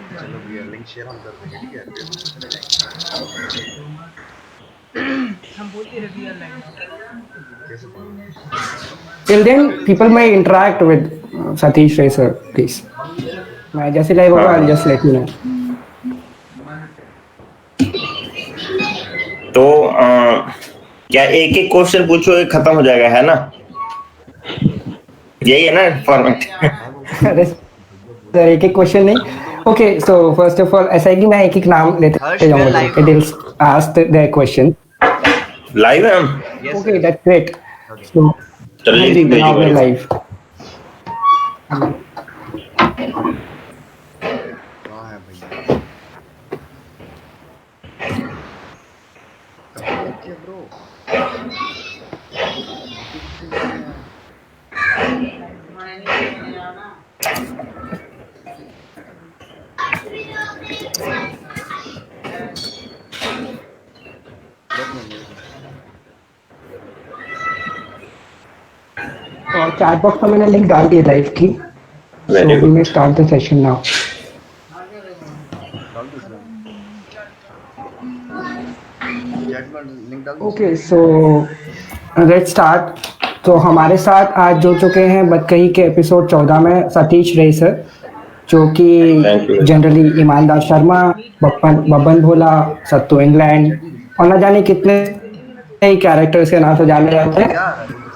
चलो भैया link share हम कर देंगे, ठीक है, फेसबुक पे चले जाएंगे। हम बोलते हैं रियल लाइफ। कैसे Till then, people may interact with Satish Ray sir, please. मैं जैसे लाइव होगा, I'll just let you know. तो क्या एक एक क्वेश्चन पूछो, खत्म हो जाएगा, है ना? यही है ना फॉर्मेट? अरे सर एक एक क्वेश्चन नहीं. Okay, so first of all, ऐसा है कि मैं एक एक नाम लेते जाऊंगा. Okay, they'll ask their question. Live है हम? Okay, that's great. So, चल हाँ जी, लिंक भेजो बनाओ मेरे को। लाइव. कहाँ है भैया? कहाँ लेके ब्रो? और चैट बॉक्स में मैंने लिंक डाल दी लाइव की. So Very we good. may start the session now. डाल दो इसमें। चैट में लिंक डाल दो। Okay, so let's start. तो हमारे साथ आज जुड़ चुके हैं बतकही के एपिसोड 14 में सतीश रे सर, जो Thank you. कि जनरली ईमानदार शर्मा, बब्बन भोला, सत्तू इंग्लैंड और न जाने कितने ही कैरेक्टर्स के नाम से जाने जाते हैं.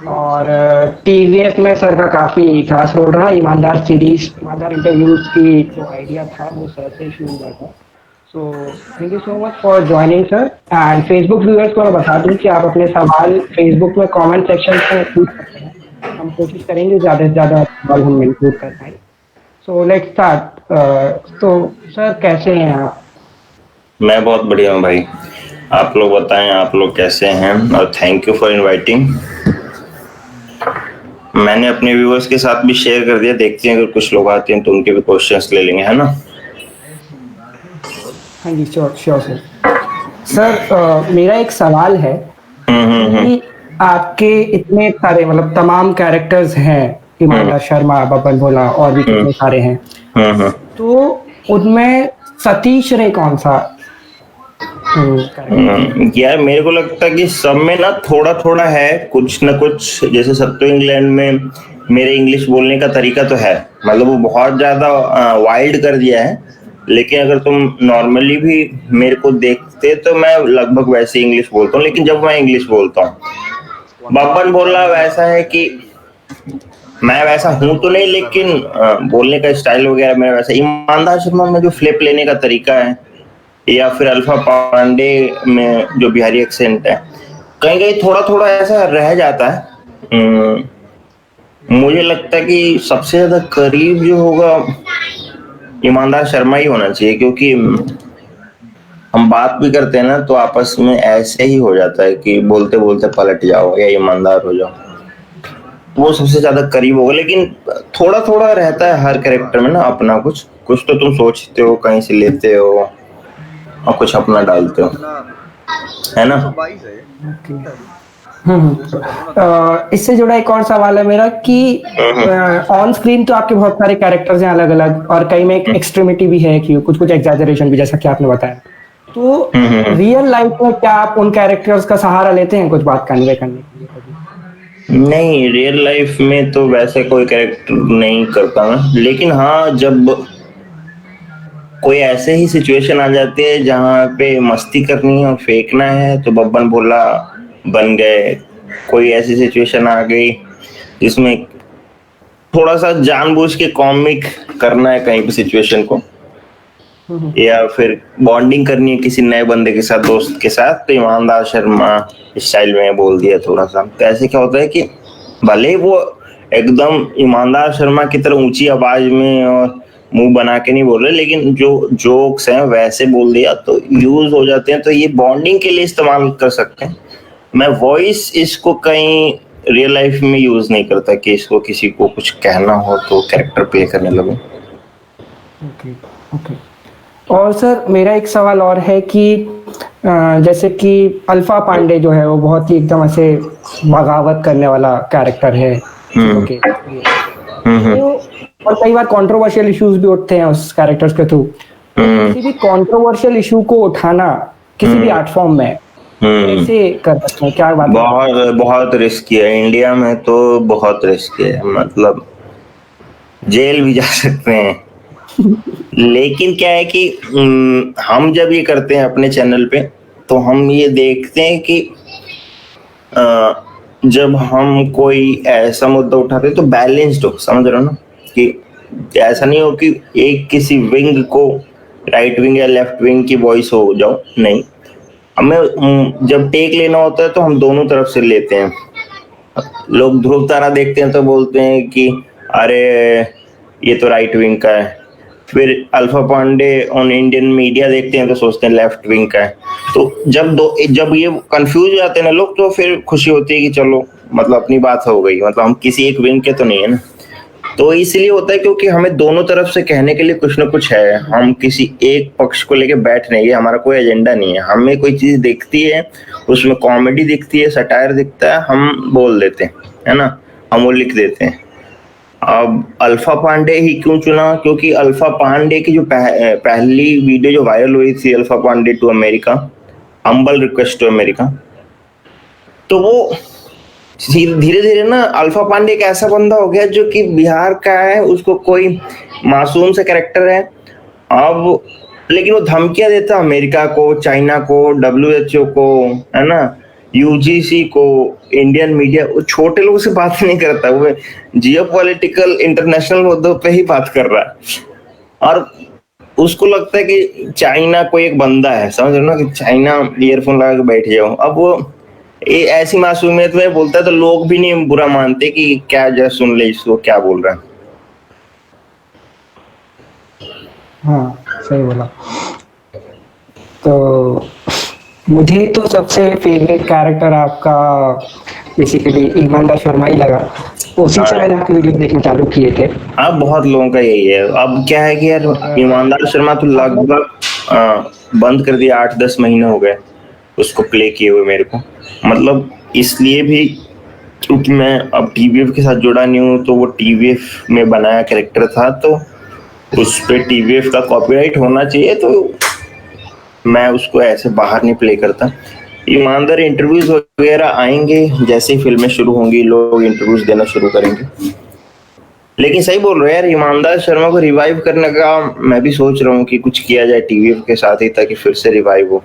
और टीवीएफ में सर का काफी खास रोल रहा. ईमानदार सीरीज, ईमानदार इंटरव्यूज की जो आइडिया था वो सर से शुरू हुआ था. So thank you so much for joining sir. And Facebook viewers को मैं बता दूं कि आप अपने सवाल फेसबुक में कमेंट सेक्शन में पूछ सकते हैं. हम कोशिश करेंगे ज़्यादा से ज़्यादा सवाल हम इंक्लूड कर पाएँ. So let's start. तो सर कैसे हैं आप? मैं बहुत बढ़िया हूँ भाई. आप लोग बताएं, आप लोग कैसे हैं? और थैंक यू फॉर इनवाइटिंग. मैंने अपने व्यूअर्स के साथ भी शेयर कर दिया. देखते हैं अगर कुछ लोग आते हैं तो उनके भी क्वेश्चंस ले लेंगे, है ना? हाँ जी, श्योर श्योर सर. सर मेरा एक सवाल है कि आपके इतने सारे मतलब तमाम कैरेक्टर्स हैं, ईमानदार शर्मा, बब्बन भोला और भी कितने सारे हैं, तो उनमें सतीश रे कौन सा यार मेरे को लगता है कि सब में ना थोड़ा थोड़ा है, कुछ ना कुछ. जैसे सत्तो इंग्लैंड में मेरे इंग्लिश बोलने का तरीका तो है, मतलब वो बहुत ज्यादा वाइल्ड कर दिया है, लेकिन अगर तुम नॉर्मली भी मेरे को देखते तो मैं लगभग वैसे इंग्लिश बोलता हूँ. लेकिन जब मैं इंग्लिश बोलता हूँ, बब्बन भोला वैसा है कि मैं वैसा हूं तो नहीं, लेकिन बोलने का स्टाइल वगैरह मेरा वैसा. ईमानदार शर्मा में जो फ्लिप लेने का तरीका है, या फिर अल्फा पांडे में जो बिहारी एक्सेंट है, कहीं कहीं थोड़ा थोड़ा ऐसा रह जाता है. मुझे लगता है कि सबसे ज्यादा करीब जो होगा ईमानदार शर्मा ही होना चाहिए, क्योंकि हम बात भी करते हैं ना तो आपस में ऐसे ही हो जाता है कि बोलते बोलते पलट जाओ या ईमानदार हो जाओ. वो सबसे ज्यादा करीब होगा. लेकिन थोड़ा थोड़ा रहता है हर कैरेक्टर में ना अपना कुछ कुछ. तो तुम सोचते हो, कहीं से लेते हो और कुछ अपना डालते हो, है ना? 222 है। इससे जुड़ा एक और सवाल है मेरा कि ऑन स्क्रीन तो आपके बहुत सारे कैरेक्टर्स हैं अलग अलग, और कई में एक एक्सट्रीमिटी भी है कि कुछ कुछ एग्जैजरेशन भी, जैसा कि आपने बताया. तो रियल लाइफ में क्या आप उन कैरेक्टर्स का सहारा लेते हैं कुछ बात कन्वे करने के लिए? नहीं, रियल लाइफ में तो वैसे कोई कैरेक्टर नहीं करता मैं. लेकिन हाँ, जब कोई ऐसे ही सिचुएशन आ जाती है जहाँ पे मस्ती करनी है और फेंकना है, तो बब्बन भोला बन गए. कोई ऐसी सिचुएशन आ गई जिसमें थोड़ा सा जानबूझ के कॉमिक करना है कहीं पे सिचुएशन को, या फिर बॉन्डिंग करनी है किसी नए बंदे के साथ, दोस्त के साथ, तो ईमानदार शर्मा स्टाइल में बोल दिया थोड़ा सा. तो ऐसे क्या होता है कि भले वो एकदम ईमानदार शर्मा की तरह ऊंची आवाज में और मुंह बना के नहीं बोल रहे, लेकिन जो जोक्स हैं वैसे बोल दिया तो यूज हो जाते हैं. तो ये बॉन्डिंग के लिए इस्तेमाल कर सकते हैं. मैं वॉइस इसको कहीं रियल लाइफ में यूज नहीं करता कि इसको किसी को कुछ कहना हो तो कैरेक्टर प्ले करने लगूं. Okay okay. और सर मेरा एक सवाल और है कि जैसे कि अल्फा पांडे जो है वो बहुत ही एकदम ऐसे बगावत करने वाला कैरेक्टर है. ओके. तो और कई बार कंट्रोवर्शियल इश्यूज भी उठते हैं उस कैरेक्टर्स के थ्रू. किसी भी कंट्रोवर्शियल इशू को उठाना किसी भी आर्ट फॉर्म में कैसे कर सकते हैं, क्या बात है? बहुत बहुत रिस्की है, इंडिया में तो बहुत रिस्की है, मतलब जेल भी जा सकते हैं। लेकिन क्या है कि हम जब ये करते हैं अपने चैनल पे तो हम ये देखते हैं कि जब हम कोई ऐसा मुद्दा उठाते हैं तो बैलेंस्ड हो, समझ रहे हो ना, कि ऐसा नहीं हो कि एक किसी विंग को, राइट विंग या लेफ्ट विंग की वॉइस हो जाओ, नहीं। हमें जब टेक लेना होता है तो हम दोनों तरफ से लेते हैं। लोग ध्रुव तारा देखते हैं तो बोलते हैं कि अरे ये तो राइट विंग का है, फिर Alpha Pandey on Indian media देखते हैं तो सोचते हैं लेफ्ट विंग का है। तो जब ये कंफ्यूज हो जाते हैं ना लोग, तो फिर खुशी होती है कि चलो मतलब अपनी बात हो गई, मतलब हम किसी एक विंग के तो नहीं है ना। तो इसलिए होता है क्योंकि हमें दोनों तरफ से कहने के लिए कुछ ना कुछ है, हम किसी एक पक्ष को लेके बैठ नहीं, ये हमारा कोई एजेंडा नहीं है। हमें कोई चीज दिखती है, उसमें कॉमेडी दिखती है, सटायर दिखता है, हम बोल देते हैं, है ना, हम वो लिख देते हैं। अब अल्फा पांडे ही क्यों चुना? क्योंकि अल्फा पांडे की जो पहली वीडियो जो वायरल हुई थी, Alpha Pandey to America, humble request to America, तो वो धीरे धीरे ना अल्फा पांडे एक ऐसा बंदा हो गया जो कि बिहार का है, उसको कोई मासूम सा कैरेक्टर है अब, लेकिन वो धमकियां देता अमेरिका को, चाइना को, WHO को, है ना, UGC को, इंडियन मीडिया। वो छोटे लोगों से बात नहीं करता, वो जियोपॉलिटिकल इंटरनेशनल मुद्दों पे ही बात कर रहा है। और उसको लगता है कि चाइना कोई एक बंदा है, समझ रहे हो ना, कि चाइना ईयरफोन लगा के बैठ जाओ। अब वो ऐसी मासूमियत में बोलता है तो लोग भी नहीं बुरा मानते कि क्या, जरा सुन ले इसको क्या बोल रहा है। हाँ सही बोला। तो मुझे तो सबसे फेवरेट कैरेक्टर आपका बेसिकली ईमानदार शर्मा ही लगा, उसी से मैंने आपके वीडियो देखना चालू किए थे। अब बहुत लोगों का यही है। अब क्या है कि यार ईमानदार शर्मा तो लगभग बंद कर दिया, 8-10 महीने हो गए उसको प्ले किए हुए मेरे को। मतलब इसलिए भी क्योंकि मैं अब TVF के साथ जुड़ा नहीं हूँ, तो वो TVF में बनाया कैरेक्टर था, तो उस पे TVF का कॉपीराइट होना चाहिए, तो मैं उसको ऐसे बाहर नहीं प्ले करता। ईमानदार इंटरव्यूज वगैरह आएंगे, जैसे ही फिल्में शुरू होंगी लोग इंटरव्यूज देना शुरू करेंगे। लेकिन सही बोल रहे हो यार, ईमानदार शर्मा को रिवाइव करने का मैं भी सोच रहा हूँ कि कुछ किया जाए TVF के साथ ही, ताकि फिर से रिवाइव हो।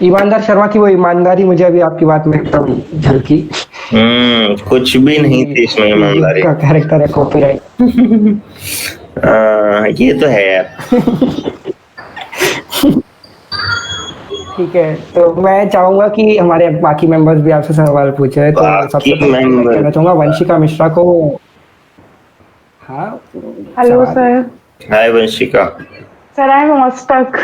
ईमानदार शर्मा की वो ईमानदारी मुझे अभी आपकी बात में एकदम झलकी। कुछ भी नहीं थी इसमें ईमानदारी का कैरेक्टर है कॉपीराइट। ये तो है यार। ठीक है, तो मैं चाहूंगा कि हमारे बाकी मेंबर्स भी आपसे सवाल पूछे। तो सबसे पहले कहना चाहूंगा वंशिका मिश्रा को। हाँ hello sir. Hi Vanshika. Sir I am ऑस्टक।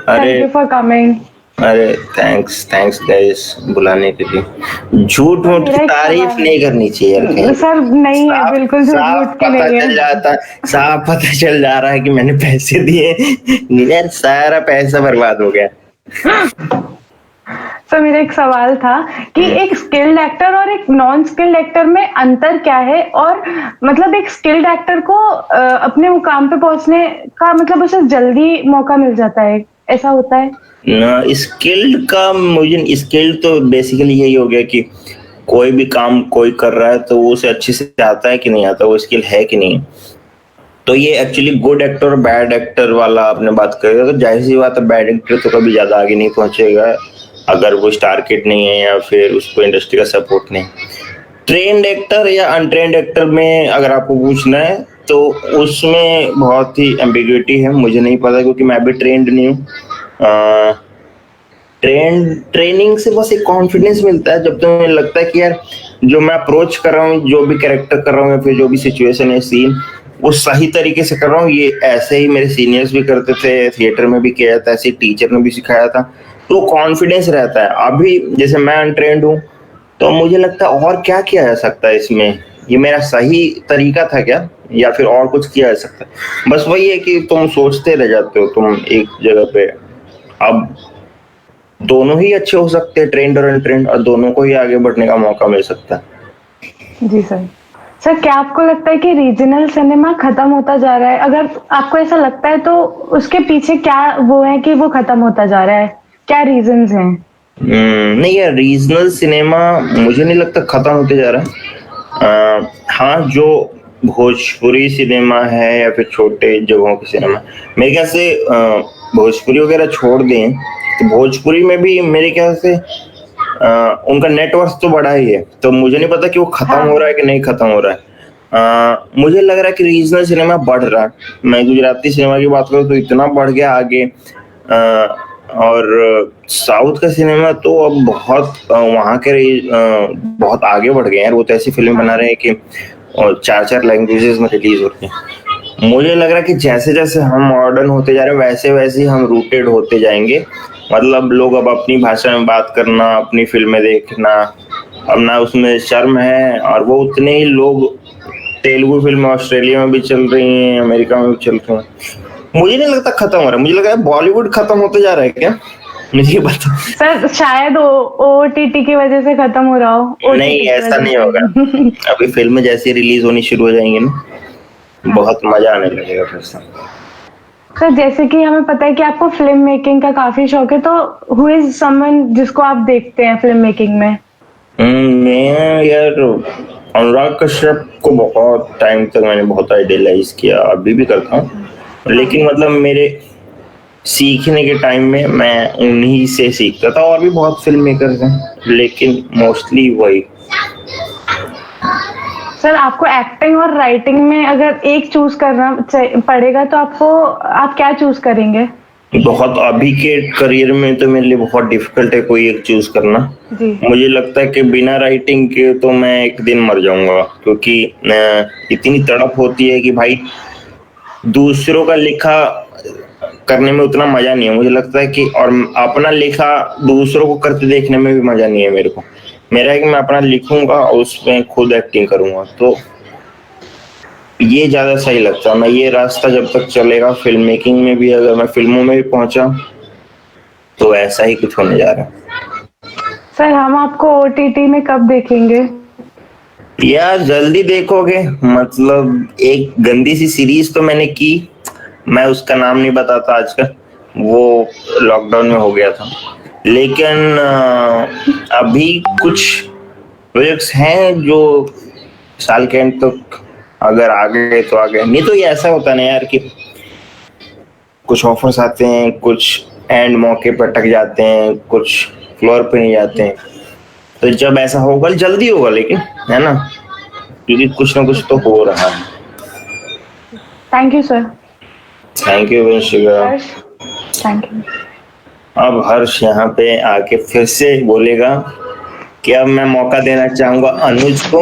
अरे थैंक यू फॉर कमिंग। अरे थैंक्स गाइस बुलाने के लिए। झूठ मूठ की तारीफ नहीं करनी चाहिए यार सर, नहीं है बिल्कुल झूठ मूठ की नहीं है। साफ पता चल जा रहा है कि मैंने पैसे दिए यार, सारा पैसा बर्बाद हो गया। सर मेरा एक सवाल था कि एक स्किल्ड एक्टर और एक नॉन स्किल्ड एक्टर में अंतर क्या है, और मतलब एक स्किल्ड एक्टर को अपने मुकाम पे पहुंचने का मतलब उसे जल्दी मौका मिल जाता है, ऐसा होता है ना? स्किल्ड का मुझे, स्किल्ड तो बेसिकली यही हो गया कि कोई भी काम कोई कर रहा है तो वो उसे अच्छे से आता है कि नहीं आता, वो स्किल है कि नहीं। तो ये एक्चुअली गुड एक्टर और बैड एक्टर वाला आपने बात करी, तो जाहिर सी बात है बैड एक्टर तो कभी ज्यादा आगे नहीं पहुंचेगा अगर वो स्टार किड नहीं है या फिर उसको इंडस्ट्री का सपोर्ट नहीं। ट्रेंड एक्टर या अनट्रेंड एक्टर में अगर आपको पूछना है तो उसमें बहुत ही एम्बिग्युइटी है, मुझे नहीं पता क्योंकि मैं भी ट्रेंड नहीं हूँ। ट्रेनिंग से बस एक कॉन्फिडेंस मिलता है, जब तुम्हें लगता है कि यार जो मैं अप्रोच कर रहा हूँ, जो भी कैरेक्टर कर रहा हूँ या फिर जो भी सिचुएशन है, सीन, वो सही तरीके से कर रहा हूँ। ये ऐसे ही मेरे सीनियर्स भी करते थे, थिएटर में भी किया जाता है, ऐसे टीचर ने भी सिखाया था, तो कॉन्फिडेंस रहता है। अभी जैसे मैं अनट्रेंड हूँ तो मुझे लगता है और क्या किया जा सकता है इसमें, ये मेरा सही तरीका था क्या, या फिर और कुछ किया जा सकता है। बस वही है कि तुम सोचते रह जाते हो तुम एक जगह पे। अब दोनों ही अच्छे हो सकते हैं, ट्रेंड और अनट्रेंड, और दोनों को ही आगे बढ़ने का मौका मिल सकता है। जी सर। सर क्या आपको लगता है कि रीजनल सिनेमा खत्म होता जा रहा है? अगर आपको ऐसा लगता है तो उसके पीछे क्या वो है कि वो खत्म होता जा रहा है, क्या रीजंस हैं? नहीं यार, रीजनल सिनेमा मुझे नहीं लगता खत्म होते जा रहा है। हाँ, जो भोजपुरी सिनेमा है या फिर छोटे जगहों के सिनेमा, मेरे ख्याल से भोजपुरी वगैरह छोड़ दें तो भोजपुरी में भी मेरे ख्याल से उनका नेटवर्क तो बड़ा ही है, तो मुझे नहीं पता कि वो खत्म हो रहा है कि नहीं खत्म हो रहा है। मुझे लग रहा है कि रीजनल सिनेमा बढ़ रहा है। मैं गुजराती सिनेमा की बात करूँ तो इतना बढ़ गया आगे, और साउथ का सिनेमा तो अब बहुत वहाँ के बहुत आगे बढ़ गए हैं। वो तो ऐसी फिल्म बना रहे हैं कि 4-4 लैंग्वेजेस में रिलीज होती हैं। मुझे लग रहा है कि जैसे जैसे हम मॉडर्न होते जा रहे हैं वैसे वैसे ही हम रूटेड होते जाएंगे। मतलब लोग अब अपनी भाषा में बात करना, अपनी फिल्में देखना, अब ना उसमें शर्म है, और वो उतने ही लोग तेलुगु फिल्में ऑस्ट्रेलिया में भी चल रही हैं, अमेरिका में भी चल रही हैं। मुझे नहीं लगता खत्म हो रहा है, मुझे लगा है बॉलीवुड खत्म होते जा रहा है क्या, मुझे बता। सर शायद OTT की वजह से खत्म हो रहा हो। OTT नहीं, ऐसा नहीं होगा। अभी फिल्में जैसे रिलीज होनी शुरू हो जाएंगी ना, बहुत मजा आने लगेगा फिर से। सर जैसे कि हमें पता है कि आपको फिल्म मेकिंग का काफी शौक है, तो हु इज समवन जिसको आप देखते हैं फिल्म मेकिंग में? मैं यार अनुराग कश्यप को बहुत टाइम तक मैंने बहुत आइडियलाइज किया, अभी भी करता हूँ, लेकिन मतलब मेरे सीखने के टाइम में मैं उन्हीं से सीखता था। और भी बहुत फिल्म मेकर्स हैं, लेकिन मोस्टली वही। सर आपको एक्टिंग और राइटिंग में अगर एक चूज करना पड़ेगा तो आप क्या चूज करेंगे? बहुत अभी के करियर में तो मेरे लिए बहुत डिफिकल्ट है कोई एक चूज करना जी। मुझे लगता है कि बिना राइटिंग के तो मैं एक दिन मर जाऊंगा, क्योंकि इतनी तड़प होती है कि भाई दूसरों का लिखा करने में उतना मजा नहीं है। मुझे लगता है कि और अपना लिखा दूसरों को करते देखने में भी मजा नहीं है मेरे को। मेरा है कि मैं अपना लिखूंगा और उसमें खुद एक्टिंग करूंगा, तो ये ज्यादा सही लगता है। मैं ये रास्ता जब तक चलेगा फिल्म मेकिंग में भी, अगर मैं फिल्मों में भी पहुंचा तो ऐसा ही कुछ होने जा रहा है। सर हम आपको OTT में कब देखेंगे? यार जल्दी देखोगे, मतलब एक गंदी सी सीरीज तो मैंने की, मैं उसका नाम नहीं बताता आज का, वो लॉकडाउन में हो गया था, लेकिन अभी कुछ प्रोजेक्ट्स हैं जो साल के एंड तक अगर आ गए तो आ गए, नहीं तो ये ऐसा होता है ना यार कि कुछ ऑफर्स आते हैं, कुछ एंड मौके पर अटक जाते हैं, कुछ फ्लोर पे नहीं जाते हैं। तो जब ऐसा होगा जल्दी होगा, लेकिन है ना, क्योंकि कुछ ना कुछ तो हो रहा है। Thank you sir. Thank you Vanshika. Thank you. अब हर्ष यहाँ पे आके फिर से बोलेगा कि अब मैं मौका देना चाहूंगा अनुज को।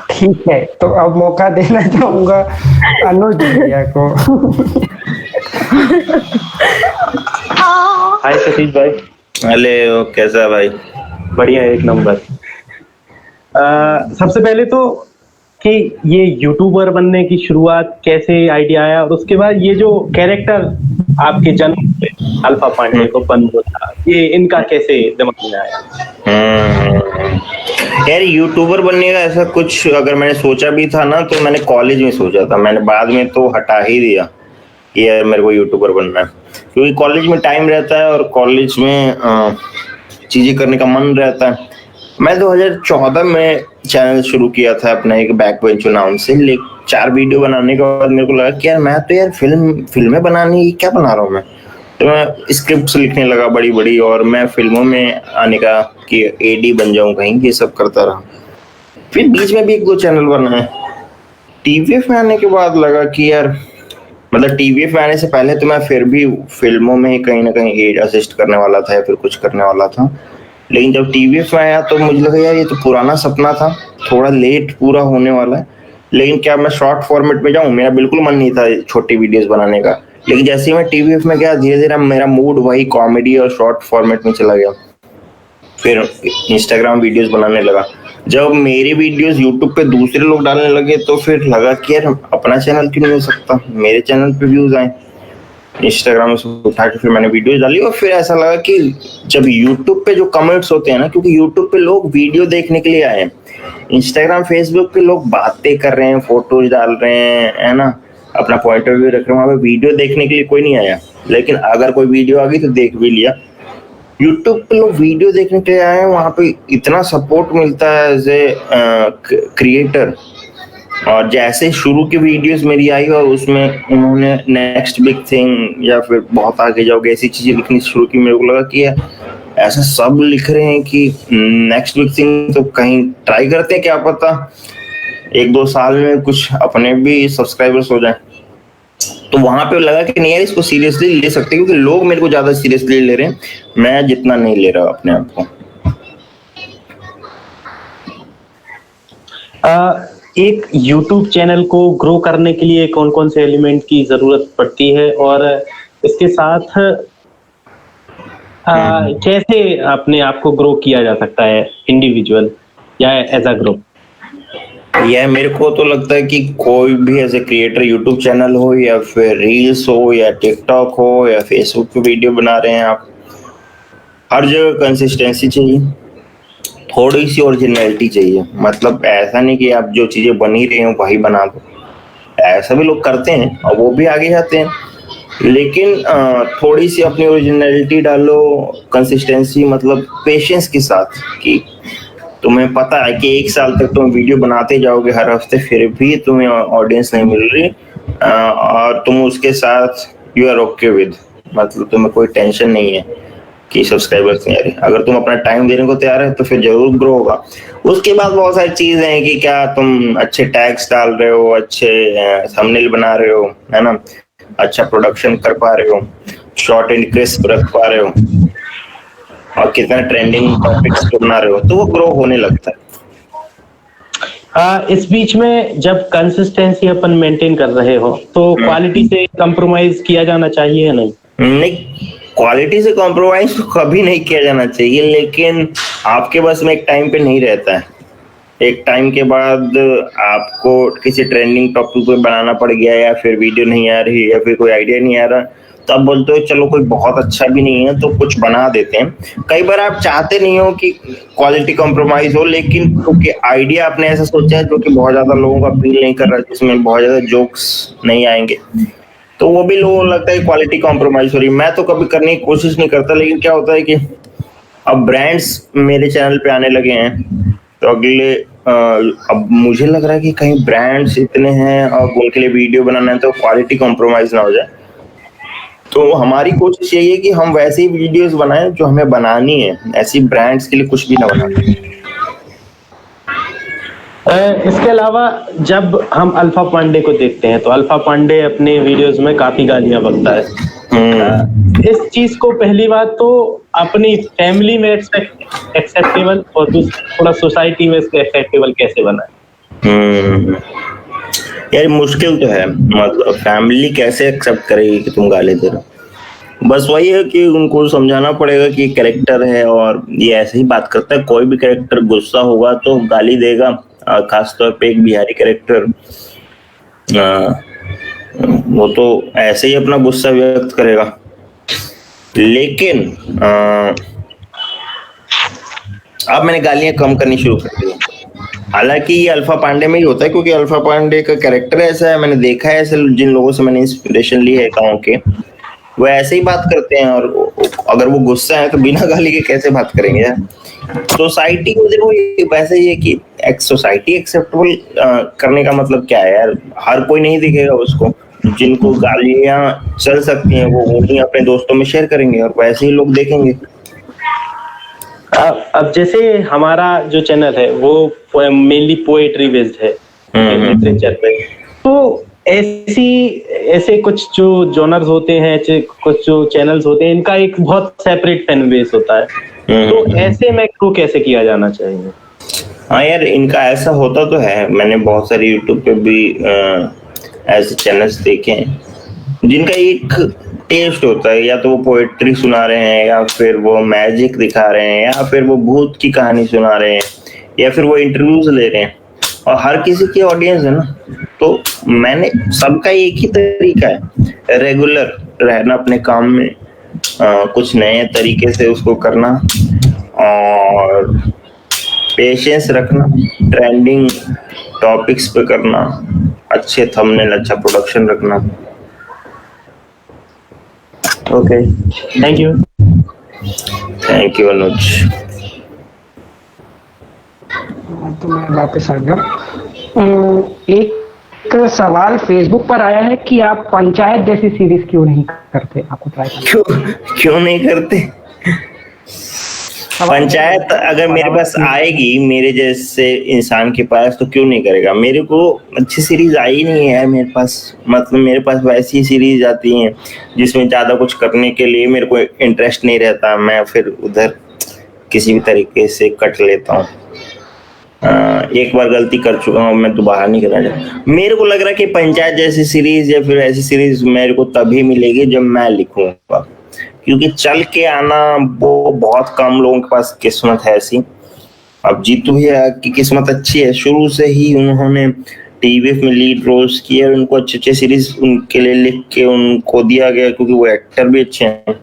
ठीक है, तो अब मौका देना चाहूंगा अनुज भैया को। हाय सतीश भाई। हेलो, कैसा है भाई? बढ़िया, एक नंबर। सबसे पहले तो कि ये यूट्यूबर बनने की शुरुआत कैसे आइडिया आया, और उसके बाद ये जो कैरेक्टर आपके जन्म पे अल्फा पांडे को बन था, ये इनका कैसे दिमाग में आया? यार यूट्यूबर बनने का ऐसा कुछ अगर मैंने सोचा भी था ना, तो मैंने कॉलेज में सोचा था, मैंने बाद में तो हटा ही दिया कि यार मेरे को यूट्यूबर बनना है, क्योंकि कॉलेज में टाइम रहता है और कॉलेज में चीजें करने का मन रहता है। मैं 2014 में चैनल शुरू किया था अपना, एक बैक बेंचो नाम से, 4 वीडियो बनाने के बाद मेरे को लगा कि यार मैं तो यार फिल्में बनाने की क्या बना रहा हूँ मैं, तो मैं स्क्रिप्ट्स लिखने लगा बड़ी बड़ी, और मैं फिल्मों में आने का कि AD बन जाऊं कहीं, ये सब करता रहा। फिर बीच में भी 1-2 चैनल बनाए। TVF में आने के बाद लगा कि यार, मतलब TVF में आने से पहले तो मैं फिर भी फिल्मों में ही कहीं ना कहीं एड असिस्ट करने वाला था या फिर कुछ करने वाला था, लेकिन जब TVF में आया तो मुझे लगा यार ये तो पुराना सपना था, थोड़ा लेट पूरा होने वाला है, लेकिन क्या मैं शॉर्ट फॉर्मेट में जाऊं? मेरा बिल्कुल मन नहीं था छोटी वीडियोस बनाने का, लेकिन जैसे ही मैं TVF में गया धीरे धीरे मेरा मूड वही कॉमेडी और शॉर्ट फॉर्मेट में चला गया। फिर इंस्टाग्राम वीडियोस बनाने लगा। जब मेरी वीडियोस यूट्यूब पे दूसरे लोग डालने लगे तो फिर लगा कि यार अपना चैनल क्यों नहीं हो सकता, मेरे चैनल पे व्यूज आए। इंस्टाग्राम से उठा के फिर मैंने वीडियो डाली, और फिर ऐसा लगा कि जब यूट्यूब पे जो कमेंट्स होते हैं ना, क्योंकि यूट्यूब पे लोग वीडियो देखने के लिए आए हैं, इंस्टाग्राम फेसबुक पे लोग बातें कर रहे हैं, फोटोज डाल रहे हैं, है ना, अपना पॉइंट ऑफ व्यू रख रहे हैं, वहां पे वीडियो देखने के लिए कोई नहीं आया। लेकिन अगर कोई वीडियो आ गई तो देख भी लिया। यूट्यूब पे लोग वीडियो देखने के लिए आए हैं, वहां पे इतना सपोर्ट मिलता है एज ए क्रिएटर। और जैसे शुरू की वीडियोस मेरी आई और उसमें उन्होंने नेक्स्ट बिग थिंग या फिर बहुत आगे जाओगे ऐसी चीजें लिखनी शुरू की, मेरे को लगा कि ऐसा सब लिख रहे हैं कि नेक्स्ट बिग थिंग, तो कहीं ट्राई करते हैं, क्या पता 1-2 साल में कुछ अपने भी सब्सक्राइबर्स हो जाए। तो वहां पे लगा कि नहीं यार, इसको सीरियसली ले सकते, क्योंकि लोग मेरे को ज्यादा सीरियसली ले रहे हैं, मैं जितना नहीं ले रहा अपने आप को। एक YouTube चैनल को ग्रो करने के लिए कौन कौन से एलिमेंट की जरूरत पड़ती है, और इसके साथ कैसे अपने आप को ग्रो किया जा सकता है इंडिविजुअल या एज अ ग्रुप? यह मेरे को तो लगता है कि कोई भी ऐसे क्रिएटर, यूट्यूब चैनल हो या फिर रील्स हो या टिकटॉक हो या फेसबुक पे वीडियो बना रहे हैं आप, हर जगह कंसिस्टेंसी चाहिए, थोड़ी सी ओरिजिनलिटी चाहिए। मतलब ऐसा नहीं कि आप जो चीजें बन ही रहे हो वही बना दो, ऐसा भी लोग करते हैं और वो भी आगे जाते हैं, लेकिन थोड़ी सी अपनी ओरिजिनलिटी डालो, कंसिस्टेंसी, मतलब पेशेंस के साथ, कि तुम्हें पता है कि 1 साल तक तुम वीडियो बनाते जाओगे हर हफ्ते, फिर भी तुम्हें ऑडियंस नहीं मिल रही, और तुम उसके साथ यू आर ओके विद, मतलब तुम्हें कोई टेंशन नहीं है कि सब्सक्राइबर्स नहीं आ रहे। अगर तुम अपना टाइम देने को तैयार है तो फिर जरूर ग्रो होगा। उसके बाद बहुत सारी चीजें हैं कि क्या तुम अच्छे टैग्स डाल रहे हो, अच्छे थंबनेल बना रहे हो, है ना, अच्छा प्रोडक्शन कर पा रहे हो, शॉर्ट एंड क्रिस्प रख पा रहे हो, और कितना ट्रेंडिंग टॉपिक्स बना रहे हो, तो वो ग्रो होने लगता है। इस बीच में जब कंसिस्टेंसी अपन मेंटेन कर रहे हो तो क्वालिटी से कंप्रोमाइज किया जाना चाहिए या नहीं? नहीं, क्वालिटी से कॉम्प्रोमाइज तो कभी नहीं किया जाना चाहिए, लेकिन आपके बस में एक टाइम पे नहीं रहता है। एक टाइम के बाद आपको किसी ट्रेंडिंग टॉपिक पे बनाना पड़ गया, या फिर वीडियो नहीं आ रही, या फिर कोई आइडिया नहीं आ रहा, तो आप बोलते हो चलो कोई बहुत अच्छा भी नहीं है तो कुछ बना देते हैं। कई बार आप चाहते नहीं हो कि क्वालिटी कॉम्प्रोमाइज हो, लेकिन क्योंकि आइडिया आपने ऐसा सोचा है जो कि बहुत ज्यादा लोगों का फील नहीं कर रहा, जिसमें बहुत ज्यादा जोक्स नहीं आएंगे, तो वो भी लोगों को लगता है क्वालिटी कॉम्प्रोमाइज हो रही है। मैं तो कभी करने की कोशिश नहीं करता, लेकिन क्या होता है कि अब ब्रांड्स मेरे चैनल पे आने लगे हैं, तो अगले अब मुझे लग रहा है कि कहीं ब्रांड्स इतने हैं और उनके लिए वीडियो बनाना है तो क्वालिटी कॉम्प्रोमाइज ना हो जाए। तो हमारी कोशिश यही है कि हम वैसे ही वीडियोस बनाएं जो हमें बनानी है, ऐसी ब्रांड्स के लिए कुछ भी ना बनाएं। इसके अलावा जब हम अल्फा पांडे को देखते हैं तो अल्फा पांडे अपने वीडियोस में काफी गालियां बकता है। इस चीज को पहली बात तो अपनी फैमिली में एक्सेप्टेबल और थोड़ा सोसाइटी में इसको एक्सेप्टेबल कैसे बनाए? यार मुश्किल तो है, मतलब फैमिली कैसे एक्सेप्ट करेगी कि तुम गाली दे रहे हो। बस वही है कि उनको समझाना पड़ेगा कि कैरेक्टर है और ये ऐसे ही बात करता है। कोई भी कैरेक्टर गुस्सा होगा तो गाली देगा, खासतौर पे एक बिहारी कैरेक्टर, वो तो ऐसे ही अपना गुस्सा व्यक्त करेगा। लेकिन अब मैंने गालियां कम करनी शुरू कर दी। हालांकि ये अल्फा पांडे में ही होता है, क्योंकि अल्फा पांडे का कैरेक्टर ऐसा है, मैंने देखा है ऐसे जिन लोगों से मैंने इंस्पिरेशन ली है गाँव के, वो ऐसे ही बात करते हैं, और अगर वो गुस्सा है तो बिना गाली के कैसे बात करेंगे यार। सोसाइटी को देखो वैसे ही है कि सोसाइटी एक्सेप्टेबल करने का मतलब क्या है यार, हर कोई नहीं दिखेगा उसको। जिनको गालियां चल सकती हैं वो उन्हीं अपने दोस्तों में शेयर करेंगे और वैसे ही लोग देखेंगे। अब जैसे हमारा जो चैनल है वो मेनली पोएट्री बेस्ड है लिटरेचर पे, तो ऐसे कुछ जो जॉनर्स होते हैं, कुछ जो चैनल्स होते हैं, इनका एक बहुत सेपरेट फैन बेस होता है, तो ऐसे में ग्रो कैसे किया जाना चाहिए? हाँ यार, इनका ऐसा होता तो है, मैंने बहुत सारे यूट्यूब पे भी ऐसे चैनल्स देखे हैं जिनका एक टेस्ट होता है, या तो वो पोएट्री सुना रहे हैं, या फिर वो मैजिक दिखा रहे हैं, या फिर वो भूत की कहानी सुना रहे हैं, या फिर वो इंटरव्यूज ले रहे हैं, और हर किसी की ऑडियंस है ना। तो मैंने सबका एक ही तरीका है, रेगुलर रहना अपने काम में, कुछ नए तरीके से उसको करना और पेशेंस रखना, ट्रेंडिंग टॉपिक्स पे करना, अच्छे थंबनेल, अच्छा प्रोडक्शन रखना। Okay, thank you. Thank you Anuj. तो मैं वापस आ गया। एक सवाल फेसबुक पर आया है कि आप पंचायत जैसी सीरीज क्यों नहीं करते, आपको ट्राई करना क्यों नहीं करते? पंचायत अगर मेरे पास आएगी मेरे जैसे इंसान के पास तो क्यों नहीं करेगा? मेरे को अच्छी सीरीज आई नहीं है मेरे पास, मतलब मेरे पास वैसी सीरीज आती हैं जिसमें ज्यादा कुछ करने के लिए मेरे को इंटरेस्ट नहीं रहता, मैं फिर उधर किसी भी तरीके से कट लेता हूँ। एक बार गलती कर चुका हूँ, मैं दोबारा नहीं करना चाहता। मेरे को लग रहा है कि पंचायत जैसी सीरीज या फिर ऐसी सीरीज मेरे को तभी मिलेगी जब मैं लिखूंगा, क्योंकि चल के आना वो बहुत कम लोगों के पास किस्मत है ऐसी। अब जीतू भैया की किस्मत अच्छी है, शुरू से ही उन्होंने टीवीएफ में लीड रोल्स किए और उनको अच्छे अच्छे सीरीज उनके लिए लिख के उनको दिया गया, क्योंकि वो एक्टर भी अच्छे हैं।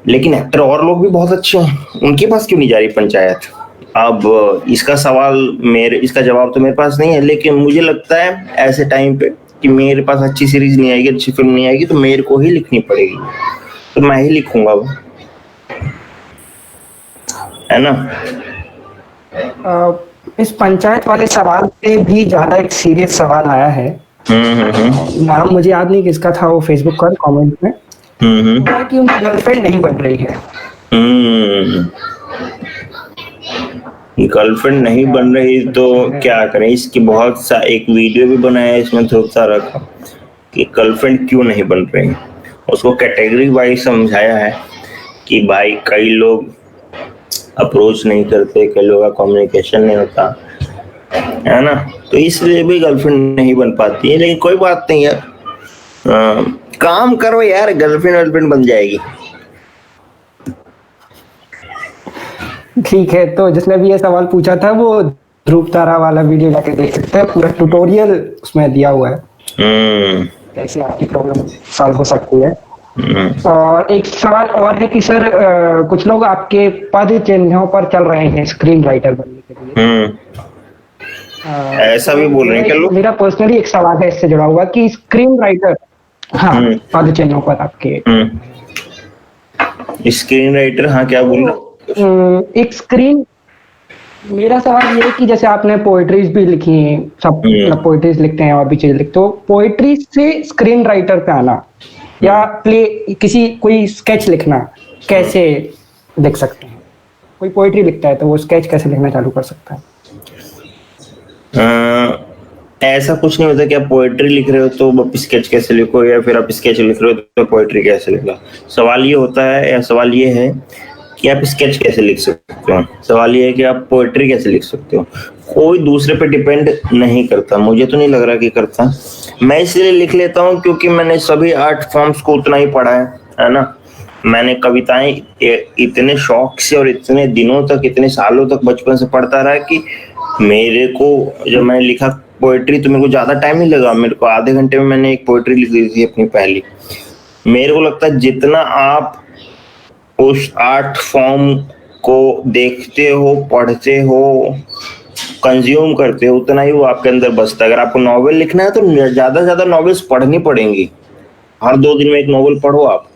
लेकिन एक्टर और लोग भी बहुत अच्छे हैं, उनके पास क्यों नहीं जा रही पंचायत? अब इसका जवाब तो मेरे पास नहीं है, लेकिन मुझे लगता है ऐसे टाइम पे कि मेरे पास अच्छी सीरीज नहीं आएगी, अच्छी फिल्म नहीं आएगी, तो मेरे को ही लिखनी पड़ेगी, तो मैं ही लिखूंगा वो, है ना? इस पंचायत वाले सवाल पे भी ज्यादा एक सीरियस सवाल आया है। नाम मुझे याद नहीं किसका था, वो फेसबुक पर कमेंट में कि उनकी गर्लफ्रेंड नहीं बन रही है। गर्लफ्रेंड नहीं बन रही तो क्या करें? इसकी बहुत सा एक वीडियो भी बनाया है, इसमें थोड़ा रखा कि गर्लफ्रेंड क्यों नहीं बन रही, उसको कैटेगरी वाइज समझाया है कि भाई कई लोग अप्रोच नहीं करते, कई लोगों का कम्युनिकेशन नहीं होता है ना, तो इसलिए भी गर्लफ्रेंड नहीं बन पाती है। लेकिन कोई बात नहीं है, काम करो यार, गर्लफ्रेंड बन जाएगी। ठीक है, तो जिसने भी ये सवाल पूछा था वो ध्रुव तारा वाला वीडियो जाके देख सकते हैं, पूरा ट्यूटोरियल उसमें दिया हुआ है कैसे आपकी प्रॉब्लम सॉल्व हो सकती है। और एक सवाल और है कि सर कुछ लोग आपके पद चिन्हों पर चल रहे हैं स्क्रीन राइटर बनने के लिए, ऐसा भी बोल रहे हैं क्या लोग? मेरा पर्सनली एक सवाल है इससे जुड़ा हुआ कि स्क्रीन राइटर, हाँ पद चिन्हों पर आपके स्क्रीन राइटर, हाँ क्या बोल रहे? एक स्क्रीन, मेरा सवाल ये है कि जैसे आपने पोएट्रीज भी लिखी हैं, सब पोएट्रीज लिखते हैं और भी चीज लिखते हो, पोएट्री से स्क्रीन राइटर पे आना या कोई स्केच लिखना कैसे लिख सकते हैं? कोई पोएट्री लिखता है तो वो स्केच कैसे लिखना चालू कर सकता है? ऐसा कुछ नहीं होता कि आप पोएट्री लिख रहे हो तो आप स्केच कैसे लिखो, या फिर आप स्केच लिख रहे हो तो पोएट्री कैसे लिखो। सवाल ये होता है, या सवाल ये है कि आप स्केच कैसे लिख सकते हो, सवाल ये है कि आप पोएट्री कैसे लिख सकते हो। कोई दूसरे पे डिपेंड नहीं करता, मुझे तो नहीं लग रहा कि करता। मैं इसलिए लिख लेता हूँ क्योंकि मैंने सभी आर्ट फॉर्म्स को उतना ही पढ़ा है ना। मैंने कविताएं इतने शौक से और इतने दिनों तक, इतने सालों तक बचपन से पढ़ता रहा कि मेरे को जब मैंने लिखा पोएट्री तो मेरे को ज्यादा टाइम नहीं लगा, मेरे को आधे घंटे में मैंने एक पोएट्री लिख दी थी अपनी पहली। मेरे को लगता है जितना आप उस आर्ट फॉर्म को देखते हो, पढ़ते हो, कंज्यूम करते हो, उतना ही वो आपके अंदर बसता है। अगर आपको नॉवेल लिखना है तो ज्यादा से ज्यादा नॉवेल्स पढ़नी पड़ेंगी, हर 2 दिन में एक नॉवेल पढ़ो आप।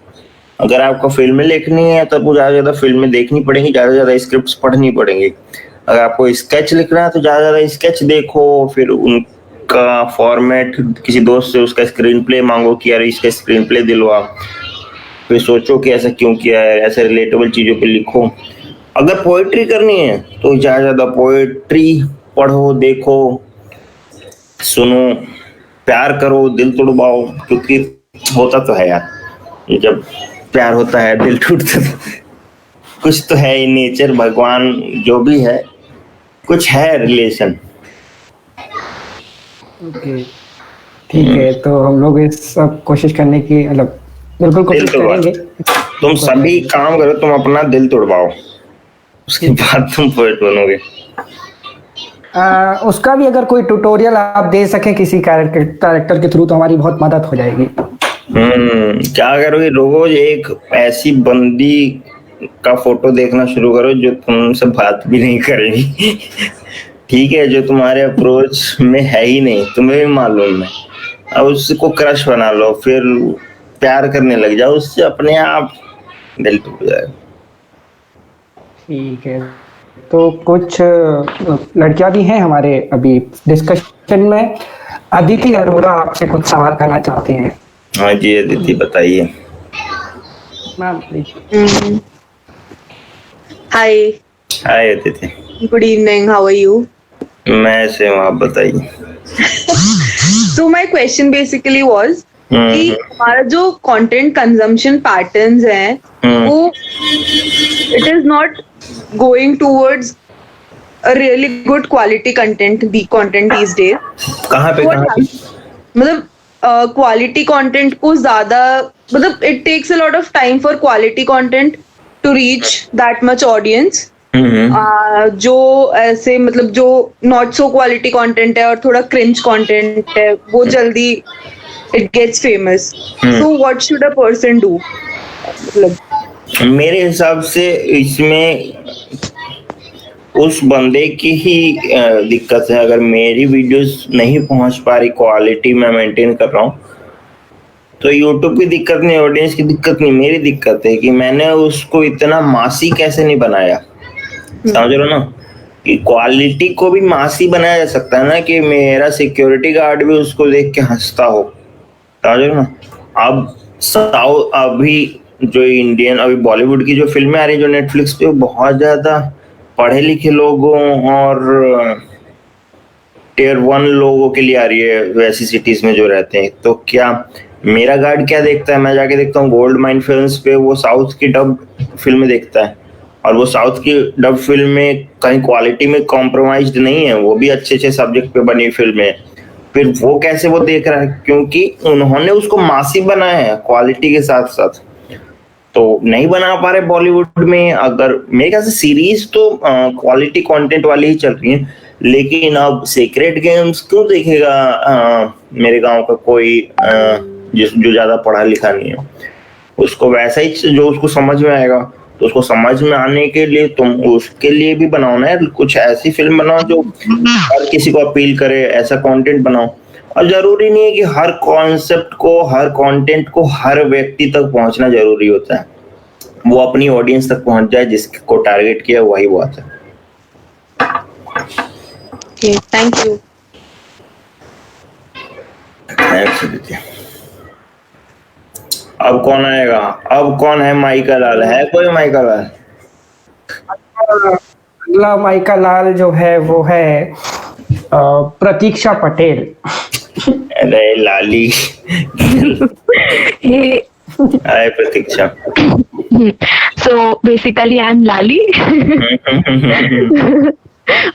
अगर आपको फिल्में लिखनी है तो आपको ज्यादा से ज्यादा फिल्में देखनी पड़ेंगी, ज्यादा से ज्यादा स्क्रिप्ट्स पढ़नी पड़ेंगी। अगर आपको स्केच लिखना है तो ज्यादा से ज्यादा स्केच देखो, फिर उनका फॉर्मेट, किसी दोस्त से उसका स्क्रीन प्ले मांगो कि यार इसका स्क्रीन प्ले दिलवा, फिर सोचो कि ऐसा क्यों किया है, ऐसे रिलेटेबल चीजों पे लिखो। अगर पोएट्री करनी है तो ज्यादा ज्यादा पोएट्री पढ़ो, देखो, सुनो, प्यार करो, दिल तोड़वाओ, क्योंकि होता तो है यार, जब प्यार होता है दिल टूटता तो कुछ तो है नेचर, भगवान जो भी है, कुछ है रिलेशन। ओके ठीक है, तो हम लोग इस सब कोशिश करने की मतलब बिल्कुल कोशिश करेंगे। तुम सभी काम करो, तुम अपना दिल तोड़वाओ, उसके बाद तुम पोएट बनोगे। उसका भी अगर कोई ट्यूटोरियल आप दे सके किसी कैरेक्टर के थ्रू तो हमारी बहुत मदद हो जाएगी। क्या करोगे, रोज एक ऐसी बंदी का फोटो देखना शुरू करो जो तुमसे बात भी नहीं करेगी। ठीक है, जो तुम्हारे अप्रोच में है ही नहीं, तुम्हें भी मालूम है, अब उसको क्रश बना लो, फिर प्यार करने लग जाओ उससे, अपने आप दिल टूट जाएगा। ठीक है, तो कुछ लड़कियां भी हैं हमारे अभी डिस्कशन में। अदिति अरोड़ा आपसे कुछ सवाल करना चाहते हैं। हाँ जी अदिति, बताइए। Ma'am please. Hi, hi Aditi. good evening. How are you? मैं ऐसे हूँ, आप बताइए। So my question basically was कि हमारा जो content consumption patterns हैं वो it is not going towards a really good quality content these days. कहाँ पे मतलब क्वालिटी कंटेंट को ज्यादा, मतलब it takes a lot of time for quality content to reach that much audience. जो ऐसे मतलब जो नॉट सो क्वालिटी कंटेंट है और थोड़ा क्रिंज कंटेंट है वो जल्दी it gets famous. So what should a person do? मतलब मेरे हिसाब से इसमें उस बंदे की ही दिक्कत है। अगर मेरी वीडियोस नहीं पहुंच पा रही, क्वालिटी मैं मेंटेन कर रहा हूँ, तो यूट्यूब की दिक्कत नहीं, ऑडियंस की दिक्कत नहीं, मेरी दिक्कत है कि मैंने उसको इतना मासी कैसे नहीं बनाया। समझ रहे हो ना, कि क्वालिटी को भी मासी बनाया जा सकता है ना, कि मेरा सिक्योरिटी गार्ड भी उसको देख के हंसता हो। समझ रहे हो ना। अब अभी जो इंडियन, अभी बॉलीवुड की जो फिल्में आ रही है जो नेटफ्लिक्स पे, बहुत ज्यादा पढ़े लिखे लोगों और टियर 1 लोगों के लिए आ रही है, वैसी सिटीज में जो रहते हैं। तो क्या मेरा गार्ड क्या देखता है, मैं जाके देखता हूँ गोल्ड माइन फिल्म्स पे, वो साउथ की डब फिल्म देखता है, और वो साउथ की डब फिल्म में कहीं क्वालिटी में कॉम्प्रोमाइज्ड नहीं है, वो भी अच्छे अच्छे सब्जेक्ट पे बनी फिल्म है। फिर वो कैसे वो देख रहा है, क्योंकि उन्होंने उसको मासी बनाया है क्वालिटी के साथ साथ। तो नहीं बना पा रहे बॉलीवुड में। अगर मेरे ख्याल से सीरीज तो क्वालिटी कंटेंट वाली ही चल रही है, लेकिन अब सीक्रेट गेम्स क्यों देखेगा मेरे गांव का कोई जो ज्यादा पढ़ा लिखा नहीं है। उसको वैसा ही जो उसको समझ में आएगा, तो उसको समझ में आने के लिए तुम उसके लिए भी बनाओ ना, कुछ ऐसी फिल्म बनाओ जो हर किसी को अपील करे, ऐसा कंटेंट बनाओ। और जरूरी नहीं है कि हर कॉन्सेप्ट को, हर कंटेंट को हर व्यक्ति तक पहुंचना जरूरी होता है। वो अपनी ऑडियंस तक पहुंच जाए, जिसको टारगेट किया वही बहुत है। Okay, thank you. अब कौन आएगा? अब कौन है? माइका लाल है? कोई माइका लाल? अगला माइका लाल जो है वो है प्रतीक्षा पटेल। अरे लाली। हाय प्रतीक्षा। So basically I'm Lali.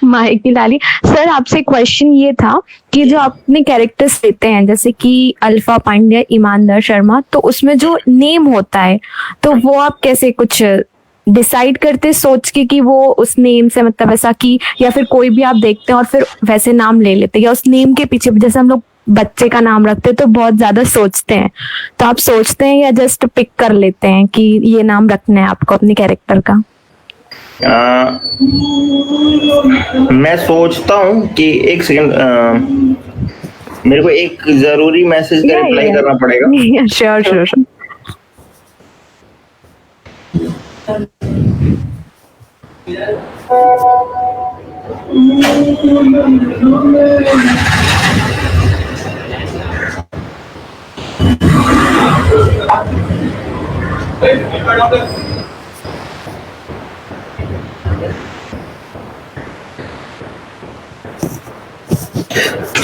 Mikey Lali sir, आपसे क्वेश्चन ये था कि जो आपने कैरेक्टर्स लेते हैं जैसे कि अल्फा पांड्या, ईमानदार शर्मा, तो उसमें जो नेम होता है तो वो आप कैसे कुछ डिसाइड करते सोच के कि वो उस नेम से, मतलब ऐसा कि, या फिर कोई भी आप देखते हैं और फिर वैसे नाम ले लेते हैं, या उस नेम के पीछे जैसे हम लोग बच्चे का नाम रखते हैं तो बहुत ज्यादा सोचते हैं, तो आप सोचते हैं या जस्ट पिक कर लेते हैं कि ये नाम रखना है आपको अपने कैरेक्टर का? मैं सोचता हूँ कि एक सेकंड, मेरे को एक जरूरी मैसेज का रिप्लाई करना पड़ेगा। Sure sure sure.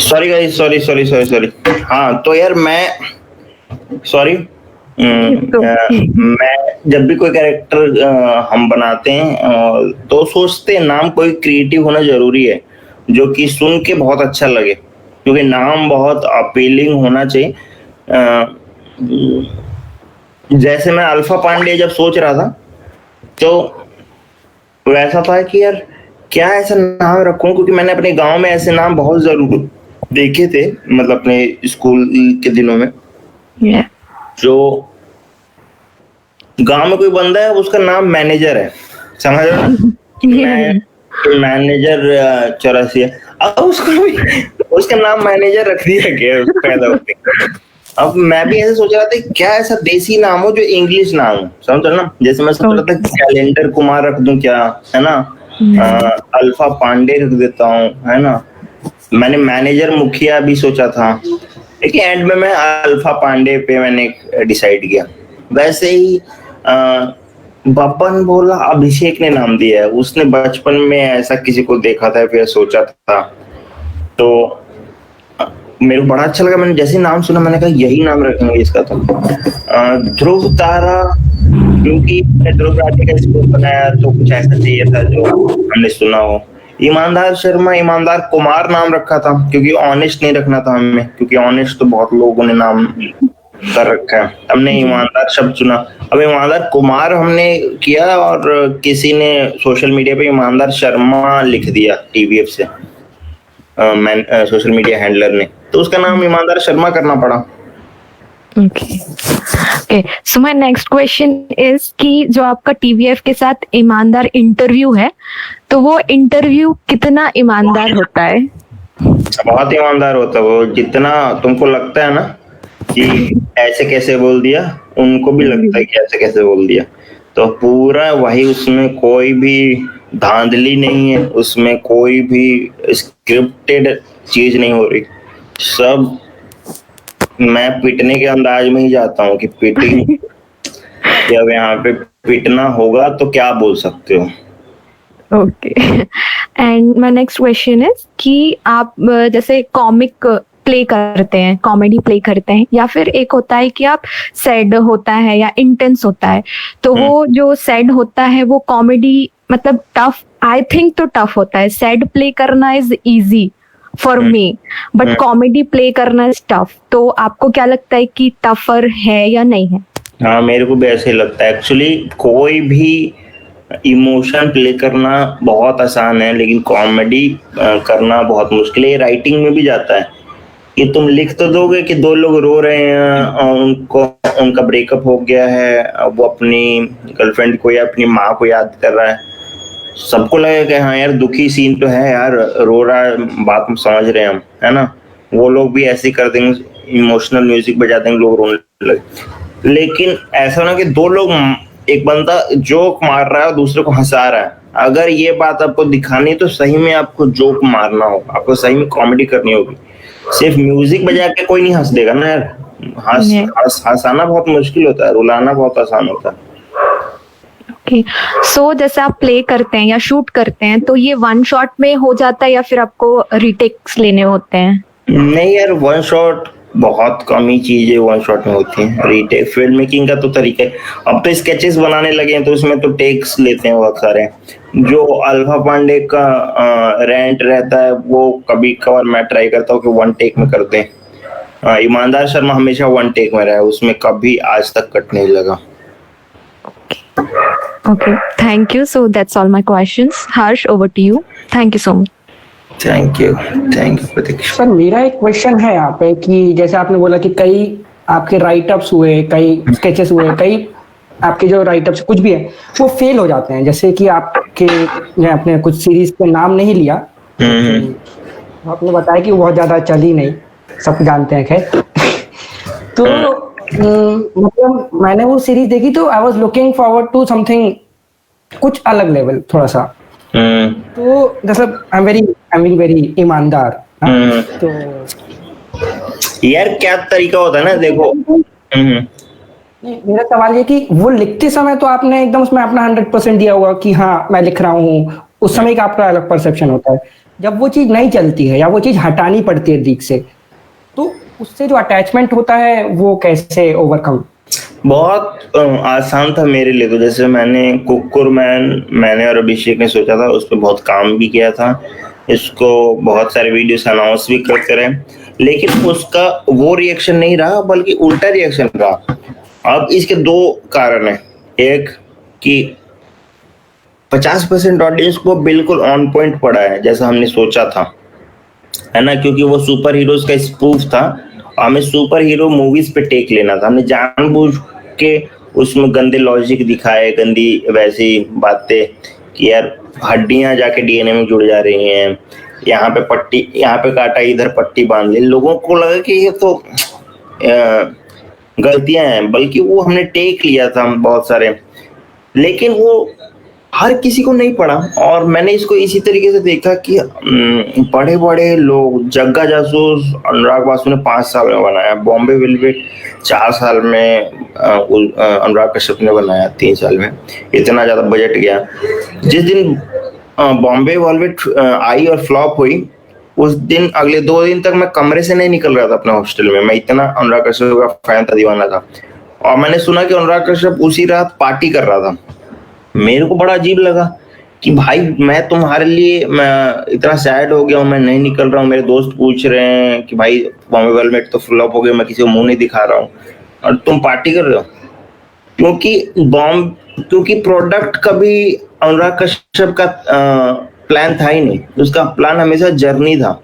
Sorry guys, sorry. हाँ तो यार मैं सॉरी, मैं जब भी कोई कैरेक्टर हम बनाते हैं तो सोचते हैं नाम कोई क्रिएटिव होना जरूरी है, जो कि सुन के बहुत अच्छा लगे, क्योंकि नाम बहुत अपीलिंग होना चाहिए। जैसे मैं अल्फा पांडे जब सोच रहा था तो वैसा था कि यार क्या ऐसा नाम रखूं, क्योंकि मैंने अपने गांव में ऐसे नाम बहुत जरूर देखे थे, मतलब अपने स्कूल के दिनों में। जो गांव में कोई बंदा है उसका नाम मैनेजर है, समझ रहे हो? मैनेजर 84 है, अब उसका नाम मैनेजर रख दिया गया पैदा होते। अब मैं भी ऐसे सोच रहा था क्या ऐसा देसी नाम हो जो इंग्लिश नाम हो, समझ रहे ना? जैसे मैं सोच रहा था कैलेंडर कुमार रख दूं क्या, है ना? अल्फा पांडे रख देता हूँ, है ना? मैंने मैनेजर मुखिया भी सोचा था, लेकिन एंड में मैं अल्फा पांडे पे मैंने डिसाइड किया। वैसे ही बब्बन भोला अभिषेक ने नाम दिया है, उसने बचपन में ऐसा किसी को देखा था फिर सोचा था, तो मेरे को बड़ा अच्छा लगा। मैंने जैसे नाम सुना मैंने कहा यही नाम रखेंगे इसका। तो ध्रुव तारा, क्योंकि ध्रुव राठी का स्कूल बनाया तो कुछ ऐसा चाहिए था जो हमने सुना हो। ईमानदार शर्मा, ईमानदार कुमार नाम रखा था क्योंकि ऑनेस्ट नहीं रखना था हमें, क्योंकि ऑनेस्ट तो बहुत लोगों ने नाम कर रखा है, हमने ईमानदार शब्द चुना। अब ईमानदार कुमार हमने किया और किसी ने सोशल मीडिया पे ईमानदार शर्मा लिख दिया टीवीएफ से, सोशल मीडिया हैंडलर ने, तो उसका नाम ईमानदार शर्मा करना पड़ा। Okay, so my next question is कि जो आपका TVF के साथ ईमानदार इंटरव्यू है, तो वो इंटरव्यू कितना ईमानदार होता है? बहुत ईमानदार होता है वो। जितना तुमको लगता है ना कि ऐसे कैसे बोल दिया, उनको भी लगता है कि ऐसे कैसे बोल दिया, तो पूरा वही, उसमें कोई भी धांधली नहीं है, उसमें कोई भी स्क्रिप्टेड चीज नहीं हो रही। सब मैं पिटने के अंदाज में ही जाता हूँ कि पिटिंग जब यहाँ पे पिटना होगा तो क्या बोल सकते हो। Okay, and my next question is कि आप जैसे कॉमिक प्ले करते हैं, कॉमेडी प्ले करते हैं, या फिर एक होता है कि आप सैड होता है या इंटेंस होता है, तो वो जो सैड होता है वो कॉमेडी मतलब टफ, आई थिंक तो टफ होता है। सैड प्ले करना is easy for me, but comedy play करना इज टफ। तो आपको क्या लगता है कि टफर है या नहीं है? हाँ, मेरे को भी ऐसे लगता है। एक्चुअली कोई भी इमोशन प्ले करना बहुत आसान है, लेकिन कॉमेडी करना बहुत मुश्किल है। राइटिंग में भी जाता है कि तुम लिख तो दोगे कि दो लोग रो रहे हैं और उनका ब्रेकअप हो गया है, वो अपनी गर्लफ्रेंड को या अपनी माँ को याद कर रहा है, सबको लगेगा कि हाँ यार दुखी सीन तो है यार, रो रहा है, बात में समझ रहे हैं हम, है ना? वो लोग भी ऐसे कर देंगे, इमोशनल म्यूजिक बजा देंगे, लोग रोने लगे। लेकिन ऐसा ना कि दो लोग, एक बंदा जोक मार रहा है और दूसरे को हंसा रहा है, अगर ये बात आपको दिखानी तो सही में आपको जोक मारना होगा, आपको सही में कॉमेडी करनी होगी। सिर्फ म्यूजिक बजा के कोई नहीं हंस देगा ना यार, हंसाना बहुत मुश्किल होता है, रुलाना बहुत आसान होता है। सो जैसे आप प्ले करते हैं या शूट करते हैं, तो ये वन शॉट में हो जाता है या फिर आपको रीटेक्स लेने होते हैं? नहीं यार, वन शॉट बहुत कम ही चीजें वन शॉट में होती हैं। रीटेक फिल्म मेकिंग का तो तरीका है, अब तो स्केचेस बनाने लगे हैं तो उसमें तो टेक्स लेते हैं बहुत सारे। जो अल्फा पांडे का रेंट रहता है वो कभी कभार मैं ट्राई करता हूँ कि वन टेक में करते हैं। ईमानदार शर्मा हमेशा वन टेक में रहा है, उसमें कभी आज तक कट नहीं लगा। Okay, thank you. So that's all my questions. Harsh, over to you. Thank you so much. Thank you Pratiksha. Sir मेरा एक क्वेश्चन है यहाँ पे कि जैसे आपने बोला कि कई आपके राइटअप्स हुए, कई स्केचेस हुए, कई आपके जो राइटअप्स कुछ भी है वो फेल हो जाते हैं। जैसे कि आपके आपने कुछ सीरीज का नाम नहीं लिया, आपने बताया कि वो बहुत ज्यादा चली नहीं, सब जानते हैं खैर। तो मतलब मैंने वो सीरीज देखी तो I was looking forward to something कुछ अलग लेवल थोड़ा सा। तो जैसे आई एम वेरी ईमानदार। तो यार क्या तरीका होता है ना, देखो मेरा सवाल ये कि वो लिखते समय तो आपने एकदम उसमें अपना 100% दिया होगा कि हाँ मैं लिख रहा हूँ, उस समय का आपका अलग परसेप्शन होता है। जब वो चीज नहीं चलती है या वो चीज हटानी पड़ती है लीक से, तो उससे जो अटैचमेंट होता है वो कैसे ओवरकम? बहुत आसान था मेरे लिए। तो जैसे मैंने और अभिषेक ने सोचा था, उस पर बहुत काम भी किया था, इसको बहुत सारे वीडियोस अनाउंस भी करते रहे, लेकिन उसका वो रिएक्शन नहीं रहा बल्कि उल्टा रिएक्शन रहा। अब इसके दो कारण हैं। एक कि 50% ऑडियंस को बिल्कुल ऑन पॉइंट पड़ा है जैसा हमने सोचा था, है ना, क्योंकि वो सुपर हीरोज का स्पूफ था हमें सुपर हीरो मूवीज पे टेक लेना था, हमने जानबूझ के उसमें गंदे लॉजिक दिखाए, गंदी वैसी बातें कि यार हड्डियां जाके डीएनए में जुड़ जा रही हैं, यहाँ पे पट्टी, यहाँ पे काटा, इधर पट्टी बांध ली। लोगों को लगा कि ये तो गलतियां हैं, बल्कि वो हमने टेक लिया था बहुत सारे, लेकिन वो हर किसी को नहीं पड़ा। और मैंने इसको इसी तरीके से देखा कि बड़े बड़े लोग, जग्गा जासूस अनुराग बासु ने 5 साल में बनाया, बॉम्बे वेलवेट 4 साल में अनुराग कश्यप ने बनाया, 3 साल में, इतना ज्यादा बजट गया। जिस दिन बॉम्बे वेलवेट आई और फ्लॉप हुई, उस दिन अगले 2 दिन तक मैं कमरे से नहीं निकल रहा था अपने हॉस्टल में, मैं इतना अनुराग कश्यप का फैन था, दीवाना था। और मैंने सुना कि अनुराग कश्यप उसी रात पार्टी कर रहा था। मेरे को बड़ा अजीब लगा कि भाई मैं तुम्हारे लिए, मैं इतना सैड हो गया हूँ, मैं नहीं निकल रहा हूँ, मेरे दोस्त पूछ रहे हैं कि भाई बॉम्बे वेलवेट तो फ्लॉप हो गया, मैं किसी को मुंह नहीं दिखा रहा हूँ और तुम पार्टी कर रहे हो। क्योंकि प्रोडक्ट कभी अनुराग कश्यप का प्लान था ही नहीं, उसका प्लान हमेशा जर्नी था।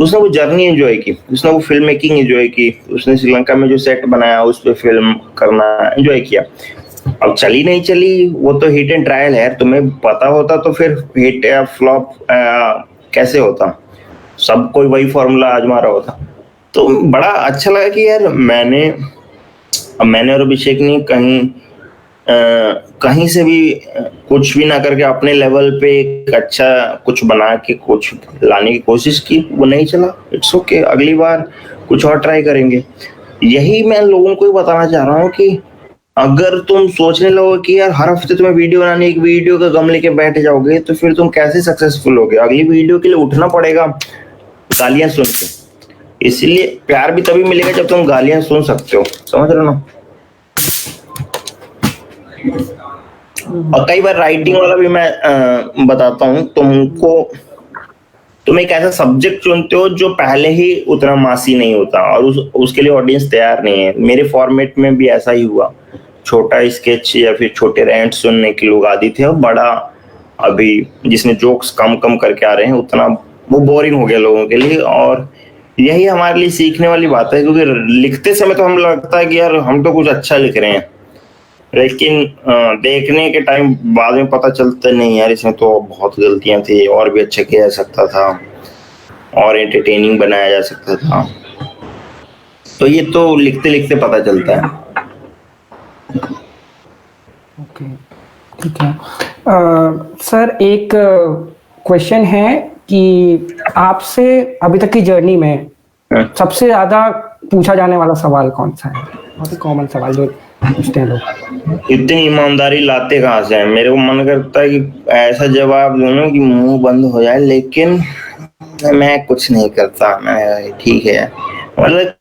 उसने वो जर्नी एंजॉय की, उसने वो फिल्म मेकिंग एंजॉय की, उसने श्रीलंका में जो सेट बनाया उस पर फिल्म करना एंजॉय किया। अब चली नहीं चली वो तो हिट एंड ट्रायल है, तुम्हें पता होता तो फिर हिट या फ्लॉप कैसे होता, सब कोई वही फॉर्मूला आजमा रहा होता। तो बड़ा अच्छा लगा कि यार मैंने और अभिषेक ने कहीं से भी कुछ भी ना करके अपने लेवल पे एक अच्छा कुछ बना के कुछ लाने की कोशिश की, वो नहीं चला, इट्स ओके, अगली बार कुछ और ट्राई करेंगे। यही मैं लोगों को बताना चाह रहा हूँ कि अगर तुम सोचने लगो कि यार हर हफ्ते तुम्हें वीडियो बनानी, एक वीडियो का गम लेके बैठ जाओगे, तो फिर तुम कैसे सक्सेसफुल होगे। अगली वीडियो के लिए उठना पड़ेगा गालियां सुन के, इसलिए प्यार भी तभी मिलेगा जब तुम गालियां सुन सकते हो, समझ रहे हो ना। और कई बार राइटिंग वाला भी मैं बताता हूँ, तुम एक ऐसा सब्जेक्ट चुनते हो जो पहले ही उतना मासी नहीं होता और उसके लिए ऑडियंस तैयार नहीं है। मेरे फॉर्मेट में भी ऐसा ही हुआ, छोटा स्केच या फिर छोटे रेंट सुनने के लोग आदि थे, और बड़ा अभी जिसमें जोक्स कम करके आ रहे हैं, उतना वो बोरिंग हो गया लोगों के लिए। और यही हमारे लिए सीखने वाली बात है, क्योंकि लिखते समय तो हम लगता है कि यार हम तो कुछ अच्छा लिख रहे हैं, लेकिन देखने के टाइम बाद में पता चलता नहीं यार इसमें तो बहुत गलतियां थी, और भी अच्छा किया जा सकता था, और एंटरटेनिंग बनाया जा सकता था। तो ये तो लिखते लिखते पता चलता है। ओके, ठीक है। सर एक क्वेश्चन है कि आपसे अभी तक की जर्नी में सबसे ज्यादा पूछा जाने वाला सवाल कौन सा है? बहुत ही कॉमन सवाल जो पूछते हैं लोग। इतनी ईमानदारी लाते कहाँ से हैं? मेरे को मन करता है कि ऐसा जवाब दूं ना कि मुंह बंद हो जाए, लेकिन मैं कुछ नहीं करता, मैं ठीक है। मतलब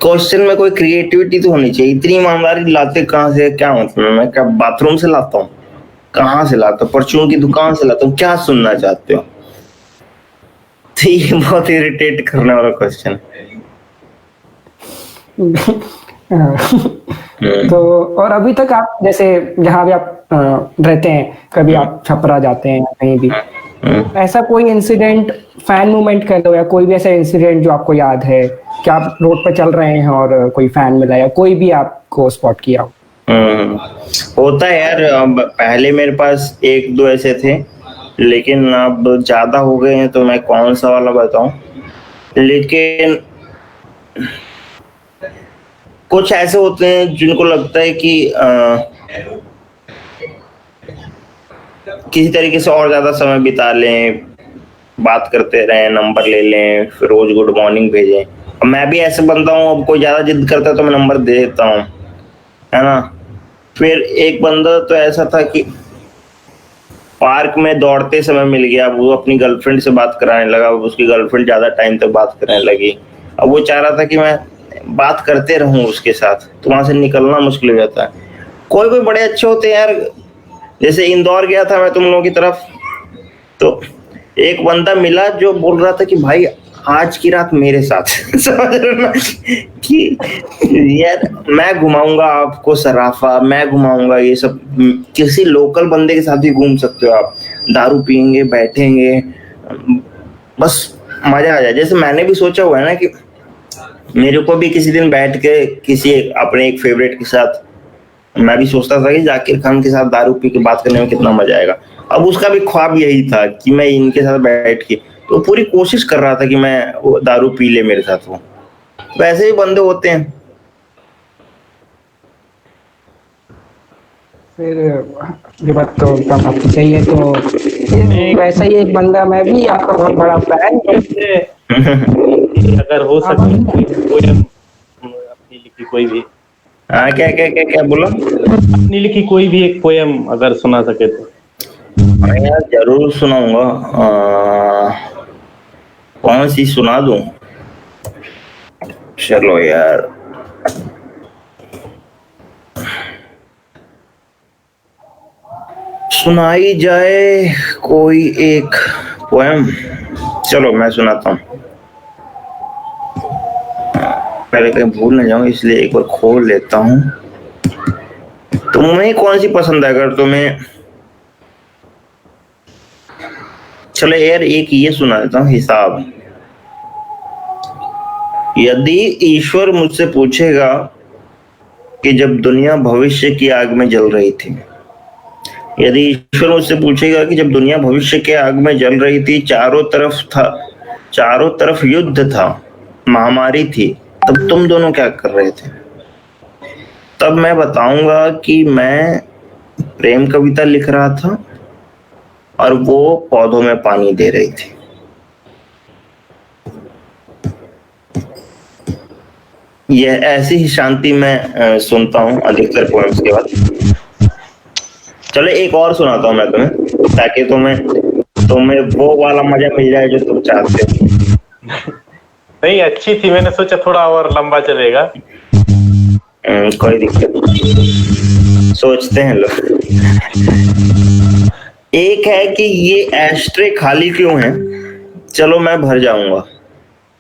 क्वेश्चन में कोई क्रिएटिविटी तो होनी चाहिए। इतनी ईमानदारी लाते कहाँ से, क्या मतलब? मैं क्या बाथरूम से लाता हूँ? कहाँ से लाता हूँ? परचून की दुकान से लाता हूँ? क्या सुनना चाहते हो? तो ये बहुत इरिटेट करने वाला क्वेश्चन तो और अभी तक आप जैसे जहाँ भी आप रहते हैं, कभी आप छपरा जाते हैं कहीं भी, ऐसा कोई इंसिडेंट, फैन मूवमेंट कर लो या कोई भी ऐसा इंसिडेंट जो आपको याद है कि आप रोड पे चल रहे हैं और कोई फैन मिला या कोई भी आपको स्पॉट किया हो? होता है यार। पहले मेरे पास 1-2 ऐसे थे, लेकिन अब ज्यादा हो गए हैं, तो मैं कौन सा वाला बताऊं। लेकिन कुछ ऐसे होते हैं जिनको लगता है कि किसी तरीके से और ज्यादा समय बिता लें, बात करते रहें, नंबर ले लें, फिर रोज गुड मॉर्निंग भेजें। अब मैं भी ऐसे बंदा हूँ, अब कोई ज्यादा जिद करता है तो मैं नंबर दे देता हूँ, है ना। फिर एक बंदा तो ऐसा था कि पार्क में दौड़ते समय मिल गया, वो अपनी गर्लफ्रेंड से बात कराने लगा, उसकी गर्लफ्रेंड ज्यादा टाइम तक बात करने लगी। अब वो चाह रहा था कि मैं बात करते रहूं उसके साथ, तो वहां से निकलना मुश्किल हो जाता है। कोई बड़े अच्छे होते हैं यार। जैसे इंदौर गया था मैं तुम लोगों की तरफ, तो एक बंदा मिला जो बोल रहा था कि भाई आज की रात मेरे साथ समझ रहे ना, कि यार मैं घुमाऊंगा आपको सराफा, मैं घुमाऊंगा ये सब। किसी लोकल बंदे के साथ भी घूम सकते हो आप, दारू पियेंगे, बैठेंगे, बस मजा आ जाए। जैसे मैंने भी सोचा हुआ है ना कि मेरे को भी किसी दिन बैठ के किसी अपने एक फेवरेट के साथ मैं भी सोचता था कि जाकिर खान के साथ दारू पी के बात करने में कितना मजा आएगा। अब उसका भी ख्वाब यही था कि मैं इनके साथ बैठ के, तो पूरी कोशिश कर रहा था कि मैं वो दारू पी ले मेरे साथ। वो वैसे ही बंदे होते हैं। फिर ये बात तो एकदम आपकी सही है। तो वैसा ही एक बंदा, मैं भी आपका बहुत बड़ा फैन। अगर हो सके पोएम अपनी लिखी कोई भी। हाँ, क्या बोला? अपनी लिखी कोई भी एक पोएम अगर सुना सके तो। हाँ यार, जरूर सुनाऊंगा। कौन सी सुना दूं? चलो यार, सुनाई जाए कोई एक पोएम। चलो मैं सुनाता हूँ, पहले कहीं भूल ना जाऊं इसलिए एक बार खोल लेता हूँ। तुम्हें कौन सी पसंद है? अगर तुम्हें, चलो यार एक ये सुना देता हूँ, हिसाब। यदि ईश्वर मुझसे पूछेगा कि जब दुनिया भविष्य की आग में जल रही थी, यदि ईश्वर मुझसे पूछेगा कि जब दुनिया भविष्य के आग में जल रही थी, चारों तरफ युद्ध था, महामारी थी, तब तुम दोनों क्या कर रहे थे? तब मैं बताऊंगा कि मैं प्रेम कविता लिख रहा था और वो पौधों में पानी दे रही थी। यह ऐसी ही शांति मैं सुनता हूँ अधिकतर पोएम्स के बाद। चलो एक और सुनाता हूँ मैं तुम्हें, ताकि तुम्हें वो वाला मजा मिल जाए जो तुम चाहते हो। नहीं, अच्छी थी, मैंने सोचा थोड़ा और लंबा चलेगा। कोई दिक्कत नहीं, सोचते हैं लोग। एक है कि ये एस्ट्रे खाली क्यों है, चलो मैं भर जाऊंगा।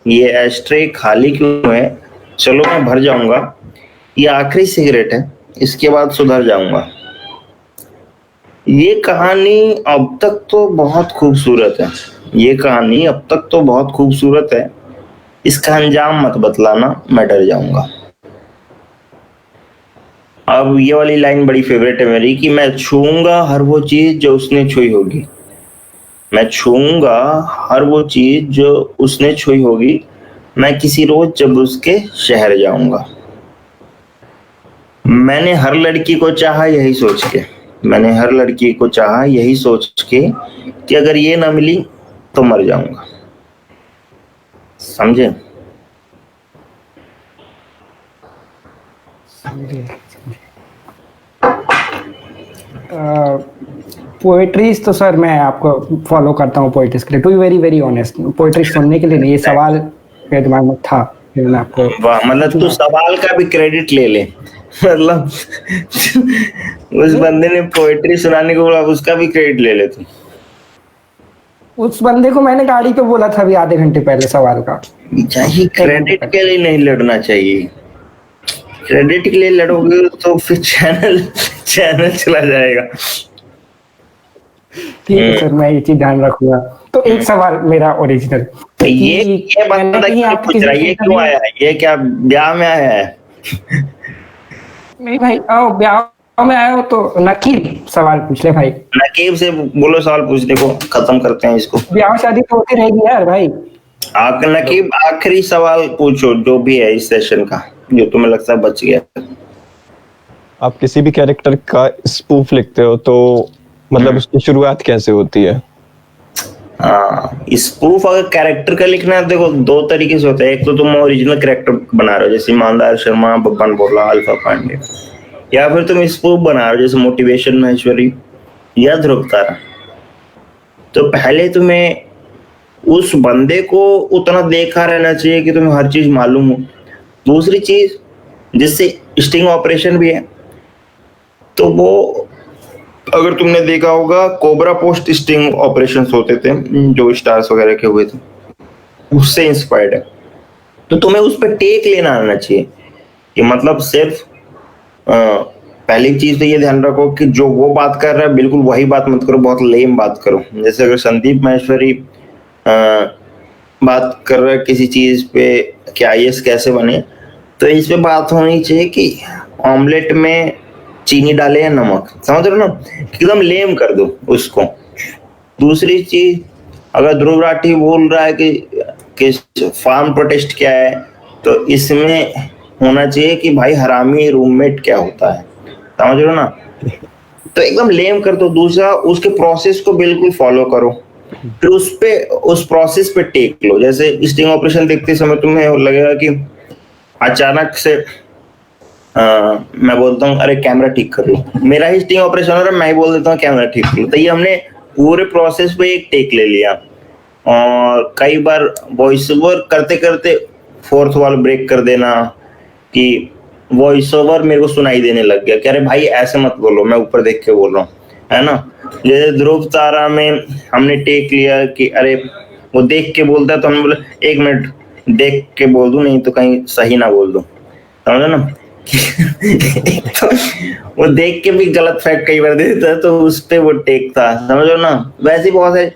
ये एस्ट्रे खाली क्यों है, चलो मैं भर जाऊंगा। ये आखिरी सिगरेट है, इसके बाद सुधर जाऊंगा। ये कहानी अब तक तो बहुत खूबसूरत है, ये कहानी अब तक तो बहुत खूबसूरत है, इसका अंजाम मत बतलाना, मैं डर जाऊंगा। अब ये वाली लाइन बड़ी फेवरेट है मेरी, कि मैं छूऊंगा हर वो चीज जो उसने छुई होगी। मैं छूऊंगा हर वो चीज जो उसने छुई होगी, मैं किसी रोज जब उसके शहर जाऊंगा। मैंने हर लड़की को चाहा यही सोच के, मैंने हर लड़की को चाहा यही सोच के कि अगर ये ना मिली तो मर जाऊंगा। समझे? पोएट्रीज तो सर मैं आपको फॉलो करता हूँ पोएट्रीज के लिए, to be very very honest. Poetry सुनने के लिए नहीं, ये सवाल मेरे दिमाग में था, फिर मैं आपको। वाह, मतलब तू सवाल का भी क्रेडिट ले ले। मतलब उस बंदे ने पोएट्री सुनाने को बोला, उसका भी क्रेडिट ले ले तू। उस बंदे को मैंने गाड़ी पे बोला था अभी आधे घंटे पहले सवाल का। चाहिए क्रेडिट के लिए नहीं लड़ना चाहिए, क्रेडिट के लिए लड़ोगे तो फिर चैनल चला जाएगा। ठीक है सर, मैं ये चीज ध्यान रखूंगा। तो एक सवाल मेरा ओरिजिनल, ये बंदा क्यों पूछ रहा है, ये क्यों आया है, ये क्या ब्याह में आया है? नहीं भाई, आओ ब्याह में आया हो तो नकीब सवाल पूछ ले भाई। नकीब से बोलो सवाल पूछने को, खत्म करते हैं इसको। ब्याह शादी तो होती रहेगी यार भाई। नकीब आखिरी सवाल पूछो जो भी है इस सेशन का, जो तुम्हें लगता है बच गया। आप किसी भी कैरेक्टर का स्पूफ लिखते हो तो मतलब उसकी शुरुआत कैसे होती है? हाँ, स्पूफ अगर कैरेक्टर का लिखना है, देखो दो तरीके से होता है। एक तो तुम ओरिजिनल कैरेक्टर बना रहे हो, जैसे ईमानदार शर्मा, बब्बन बोला, अल्फा पांडे, या फिर तुम स्पूफ बना रहे हो जैसे मोटिवेशन महेश्वरी या ध्रुव तारा। तो पहले तुम्हें उस बंदे को उतना देखा रहना चाहिए कि तुम्हें हर चीज मालूम हो। दूसरी चीज, जिससे स्टिंग ऑपरेशन भी है, तो वो अगर तुमने देखा होगा कोबरा पोस्ट स्टिंग ऑपरेशंस होते थे जो स्टार्स वगैरह के हुए थे, उससे इंस्पायर्ड है। तो तुम्हें उस पर टेक लेना आना चाहिए कि मतलब सिर्फ पहली चीज तो ये ध्यान रखो कि जो वो बात कर रहा है बिल्कुल वही बात मत करो, बहुत लेम बात करो। जैसे अगर संदीप माहेश्वरी बात कर रहा है किसी चीज पे कि आईएएस कैसे बने, तो इस पे बात होनी चाहिए कि ऑमलेट में चीनी डाले या नमक, समझ रहे हो ना, एकदम लेम कर दो उसको। दूसरी चीज, अगर ध्रुव राठी बोल रहा है कि फार्म प्रोटेस्ट क्या है, तो इसमें होना चाहिए कि भाई हरामी रूममेट क्या होता है, समझ रहे हो ना, तो एकदम लेम कर दो। दूसरा, उसके प्रोसेस को बिल्कुल फॉलो करो, फिर उस प्रोसेस पे टेक लो। जैसे स्टिंग ऑपरेशन देखते समय तुम्हें लगेगा कि अचानक से मैं बोलता हूँ अरे कैमरा ठीक कर लो, मेरा ही स्टिंग ऑपरेशन हो रहा है, मैं ही बोल देता हूँ कैमरा ठीक कर लो, तो ये हमने पूरे प्रोसेस पे एक टेक ले लिया। और कई बार वॉइस ओवर करते करते फोर्थ वॉल ब्रेक कर देना कि वॉइस ओवर मेरे को सुनाई देने लग गया कि अरे भाई ऐसे मत बोलो, मैं ऊपर देख के बोल रहा हूँ, है ना। जैसे ध्रुव तारा में हमने टेक लिया कि अरे वो देख के बोलता है, तो हमने बोला 1 मिनट देख के बोल दूं, नहीं तो कहीं सही ना बोल दूं, समझो ना। तो वो देख के भी गलत फैक्ट कई बार दे देता है, तो उस पे वो टेक था, समझो ना। वैसे बहुत है,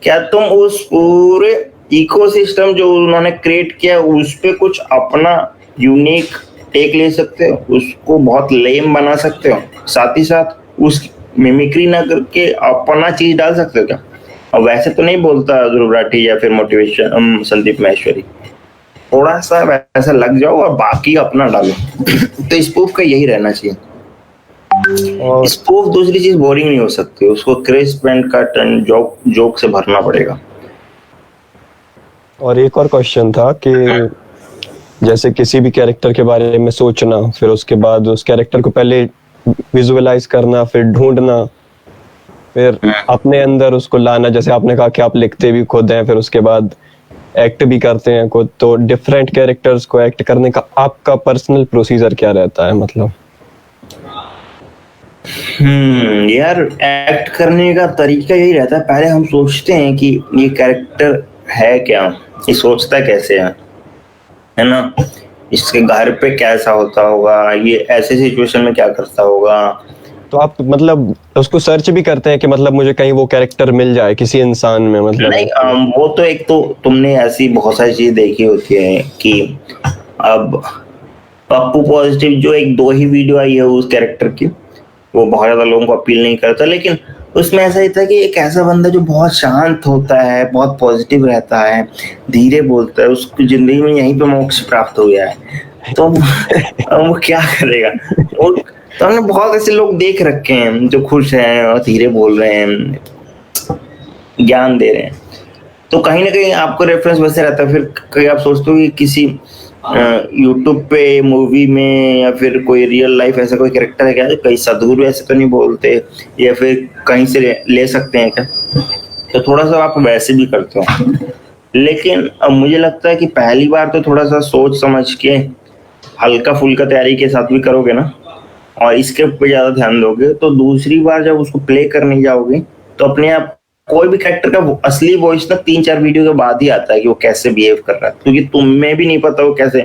क्या तुम उस पूरे इकोसिस्टम जो उन्होंने क्रिएट किया उस पे कुछ अपना यूनिक टेक ले सकते हो, उसको बहुत लेम बना सकते हो, साथ ही साथ उस मिमिक्री ना करके अपना चीज डाल सकते हो क्या? और वैसे तो नहीं बोलता ध्रुव राठी या फिर मोटिवेशन संदीप माहेश्वरी, थोड़ा सा वैसा लग जाओ और बाकी अपना डालो। तो स्पूफ का यही रहना चाहिए। और स्पूफ दूसरी चीज बोरिंग नहीं हो सकती, उसको crisp and cut and joke से भरना पड़ेगा। और एक और क्वेश्चन था कि जैसे किसी भी कैरेक्टर के बारे में सोचना, फिर उसके बाद उस कैरेक्टर को पहले विजुअलाइज करना, फिर ढूंढना, फिर अपने अंदर उसको लाना। जैसे आपने कहा कि आप लिखते भी खुद हैं, फिर उसके बाद एक्ट भी करते हैं खुद, तो डिफरेंट कैरेक्टर्स को एक्ट करने का आपका पर्सनल प्रोसीजर क्या रहता है? मतलब यार एक्ट करने का तरीका यही रहता है, पहले हम सोचते हैं कि ये कैरेक्टर है क्या, ये सोचता कैसे है ना, इसके घर पे कैसा होता होगा, ये ऐसे सिचुएशन में क्या करता होगा। तो आप मतलब उसको सर्च भी करते हैं कि मतलब मुझे कहीं वो कैरेक्टर मिल जाए किसी इंसान में? मतलब नहीं, वो तो एक तो तुमने ऐसी बहुत सारी चीजें देखी होती है कि अब पप्पू पॉजिटिव जो 1-2 ही वीडियो आई है उस कैरेक्टर की, वो बहुत ज्यादा लोगों को अपील नहीं करता, लेकिन उसमें ऐसा ही था कि एक ऐसा बंदा जो बहुत शांत होता है, बहुत पॉजिटिव रहता है, धीरे बोलता है, उसकी जिंदगी में यहीं पे मोक्ष प्राप्त हो गया है, तो वो क्या करेगा। तो हमने बहुत ऐसे लोग देख रखे हैं जो खुश हैं और धीरे बोल रहे हैं, ज्ञान दे रहे हैं, तो कहीं ना कहीं आपको रेफरेंस वैसे रहता है। फिर कहीं आप सोचते हो कि किसी यूट्यूब पे मूवी में या फिर कोई रियल लाइफ ऐसा कोई कैरेक्टर है क्या, कहीं सदगुरु ऐसे तो नहीं बोलते, या फिर कहीं से ले सकते हैं क्या, तो थोड़ा सा आप वैसे भी करते हो। लेकिन अब मुझे लगता है कि पहली बार तो थोड़ा सा सोच समझ के हल्का फुल्का तैयारी के साथ भी करोगे ना, और स्क्रिप्ट पे ज्यादा ध्यान दोगे, तो दूसरी बार जब उसको प्ले करने जाओगे तो अपने आप कोई भी कैरेक्टर का असली वॉइस ना 3-4 वीडियो के बाद ही आता है कि वो कैसे बिहेव कर रहा है, क्योंकि तुम्हें भी नहीं पता वो कैसे,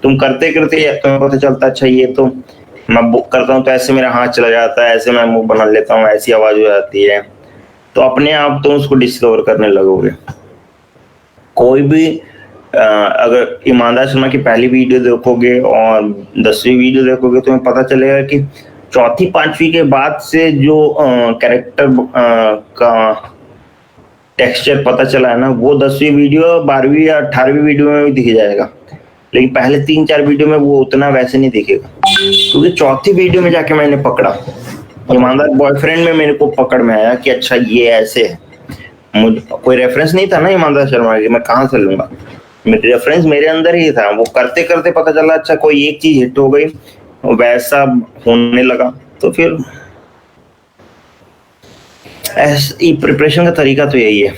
तुम करते करते तुम्हें पता चलता अच्छा ये तो मैं बुक करता हूँ तो ऐसे मेरा हाथ चला जाता है, ऐसे मैं मुंह बना लेता हूँ, ऐसी आवाज हो जाती है, तो अपने आप तुम उसको डिस्कवर करने लगोगे। कोई भी अगर ईमानदार शर्मा की पहली वीडियो देखोगे और 10वीं वीडियो देखोगे, तुम्हें पता चलेगा कि 4th-5वीं के बाद से जो कैरेक्टर का टेक्सचर पता चला है ना, वो 10वीं वीडियो 12वीं या 18वीं वीडियो में भी दिख जाएगा, लेकिन पहले 3-4 वीडियो में वो उतना वैसे नहीं दिखेगा, क्योंकि 4थी वीडियो में जाके मैंने पकड़ा, ईमानदार बॉयफ्रेंड में मेरे को पकड़ में आया कि अच्छा ये ऐसे है। मुझे कोई रेफरेंस नहीं था ना ईमानदार शर्मा की, मैं कहाँ से लूंगा, मेरे रेफरेंस मेरे अंदर ही था, वो करते करते पता चला अच्छा कोई एक चीज हिट हो गई, वैसा होने लगा। तो फिर ऐसी प्रिपरेशन का तरीका तो यही है।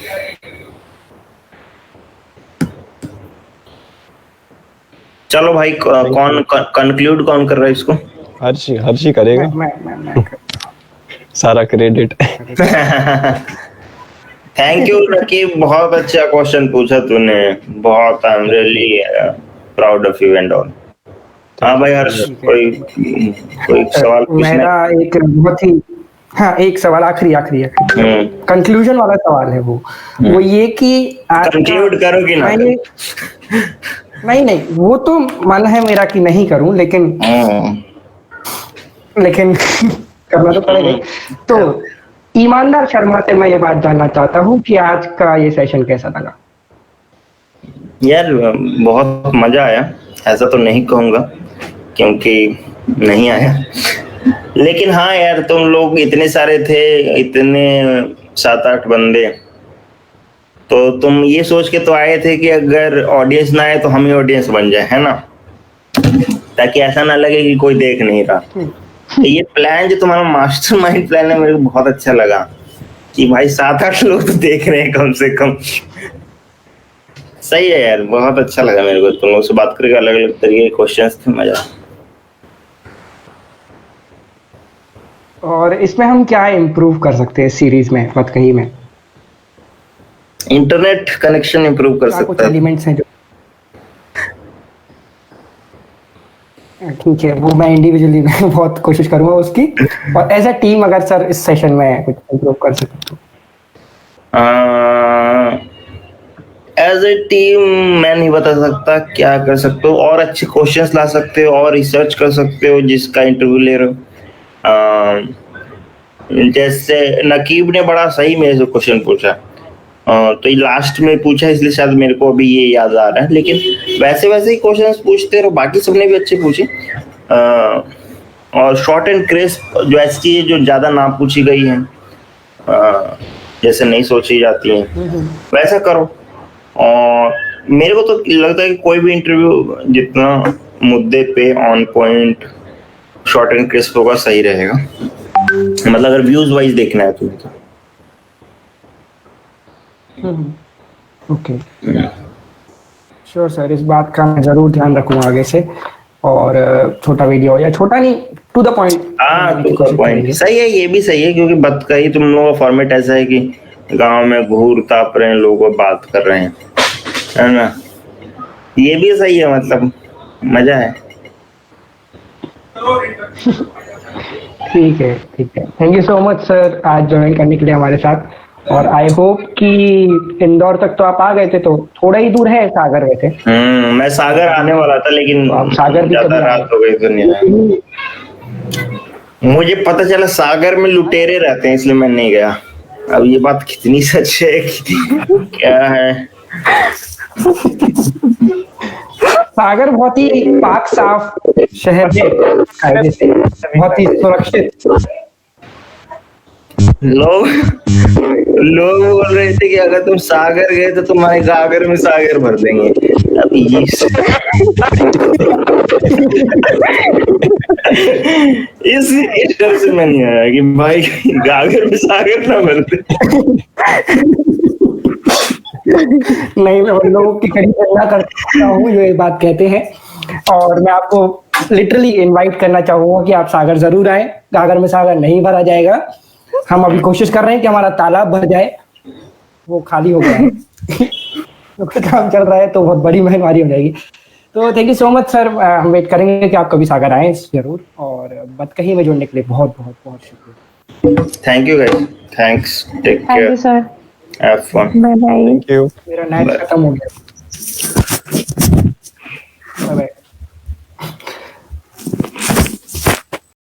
चलो भाई, कौन कंक्लूड कौन कर रहा है इसको? हर्षी करेगा। मैं सारा क्रेडिट। थैंक यू रकीब, बहुत अच्छा क्वेश्चन पूछा तूने, बहुत I am really proud of you and all. हाँ भाई हर्ष, कोई सवाल पूछना? मेरा एक बहुत ही हाँ, एक सवाल आखिरी कंक्लूजन वाला सवाल है वो ये कि कंक्लूड करो कि ना नहीं वो तो मन है मेरा कि नहीं करूं, लेकिन करना तो पड़ेगा। तो ईमानदार शर्मा से मैं ये बात जानना चाहता हूँ कि आज का ये सेशन कैसा लगा? यार बहुत मजा आया, ऐसा तो नहीं कहूंगा क्योंकि नहीं आया, लेकिन हाँ यार तुम लोग इतने सारे थे, इतने 7-8 बंदे, तो तुम ये सोच के तो आए थे कि अगर ऑडियंस ना आए तो हम ही ऑडियंस बन जाए, है ना, ताकि ऐसा ना लगे कि कोई देख नहीं रहा। तो ये प्लान जो तुम्हारा मास्टरमाइंड प्लान है मेरे को बहुत अच्छा लगा कि भाई 7-8 लोग तो देख रहे हैं कम से कम। सही है यार, बहुत अच्छा लगा मेरे को तुम लोगों से बात करके, अलग अलग तरीके के क्वेश्चंस थे, मजा। और इसमें हम क्या इम्प्रूव कर सकते हैं सीरीज में, बतकही में? इंटरनेट कनेक्शन इम्प्रूव कर सकता कुछ है। एलिमेंट्स हैं जो ठीक है, वो मैं इंडिविजुअली में बहुत कोशिश करूंगा उसकी, और एज अ टीम अगर सर इस सेशन में कुछ इम्प्रूव कर सकते हो। एज ए टीम मैं नहीं बता सकता क्या कर सकते हो, और अच्छे क्वेश्चंस ला सकते हो और रिसर्च कर सकते हो जिसका इंटरव्यू ले रहे हो। जैसे नकीब ने बड़ा सही मेरे से क्वेश्चन पूछा, तो ये लास्ट में पूछा इसलिए शायद मेरे को अभी ये याद आ रहा है, लेकिन वैसे वैसे ही क्वेश्चंस पूछते रहो, बाकी सबने भी अच्छे पूछे। और शॉर्ट एंड क्रिस्प जो ऐसी चीजें जो ज्यादा ना पूछी गई हैं, जैसे नहीं सोची जाती हैं, वैसा करो। और मेरे को तो लगता है कि कोई भी इंटरव्यू जितना मुद्दे पे on point short and crisp होगा सही रहेगा, मतलब अगर व्यूज वाइज देखना है तुम्हें तो। ओके, श्योर सर, इस बात का मैं जरूर ध्यान रखूंगा आगे से, और छोटा वीडियो या छोटा नहीं, टू द पॉइंट। हाँ, टू द पॉइंट सही है, ये भी सही है, क्योंकि बात का ही तुम लोगों का फॉर्मेट ऐसा है कि गांव में घूर ताप रहे हैं लोग, बात कर रहे हैं, है ना, ये भी सही है, मतलब मजा है। ठीक है, thank you so much sir आज ज्वाइन करने के लिए हमारे साथ, और आई होप कि इंदौर तक तो आप आ गए थे, तो थोड़ा ही दूर है सागर वैसे। मैं सागर आने वाला था, लेकिन सागर भी ज्यादा रात हो गई तो नहीं आया। मुझे पता चला सागर में लुटेरे रहते हैं, इसलिए मैं नहीं गया। अब ये बात कितनी सच है क्या है? सागर बहुत ही पाक साफ शहर है, कायदे से बहुत ही सुरक्षित। लोग बोल रहे थे कि अगर तुम सागर गए तो तुम्हारे गागर में सागर भर देंगे। अब ये इस डर से मैं नहीं आया कि भाई गागर में सागर ना भर दे। नहीं, मैं उन लोगों की करीब ना करता हूँ जो ये बात कहते हैं, और मैं आपको लिटरली इनवाइट करना चाहूंगा कि आप सागर जरूर आए। गागर में सागर नहीं भरा जाएगा, हम अभी कोशिश कर रहे हैं कि हमारा तालाब भर जाए, वो खाली हो गया है तो काम चल रहा है, तो बहुत बड़ी महामारी हो जाएगी। तो thank you so much sir, हम वेट करेंगे कि आप कभी सागर आए जरूर, और बतकही में जुड़ने के लिए बहुत बहुत बहुत शुक्रिया। Thank you guys, thanks, take care, thank you sir, have fun, bye bye. Thank you. मेरा नाइट खत्म हो गया।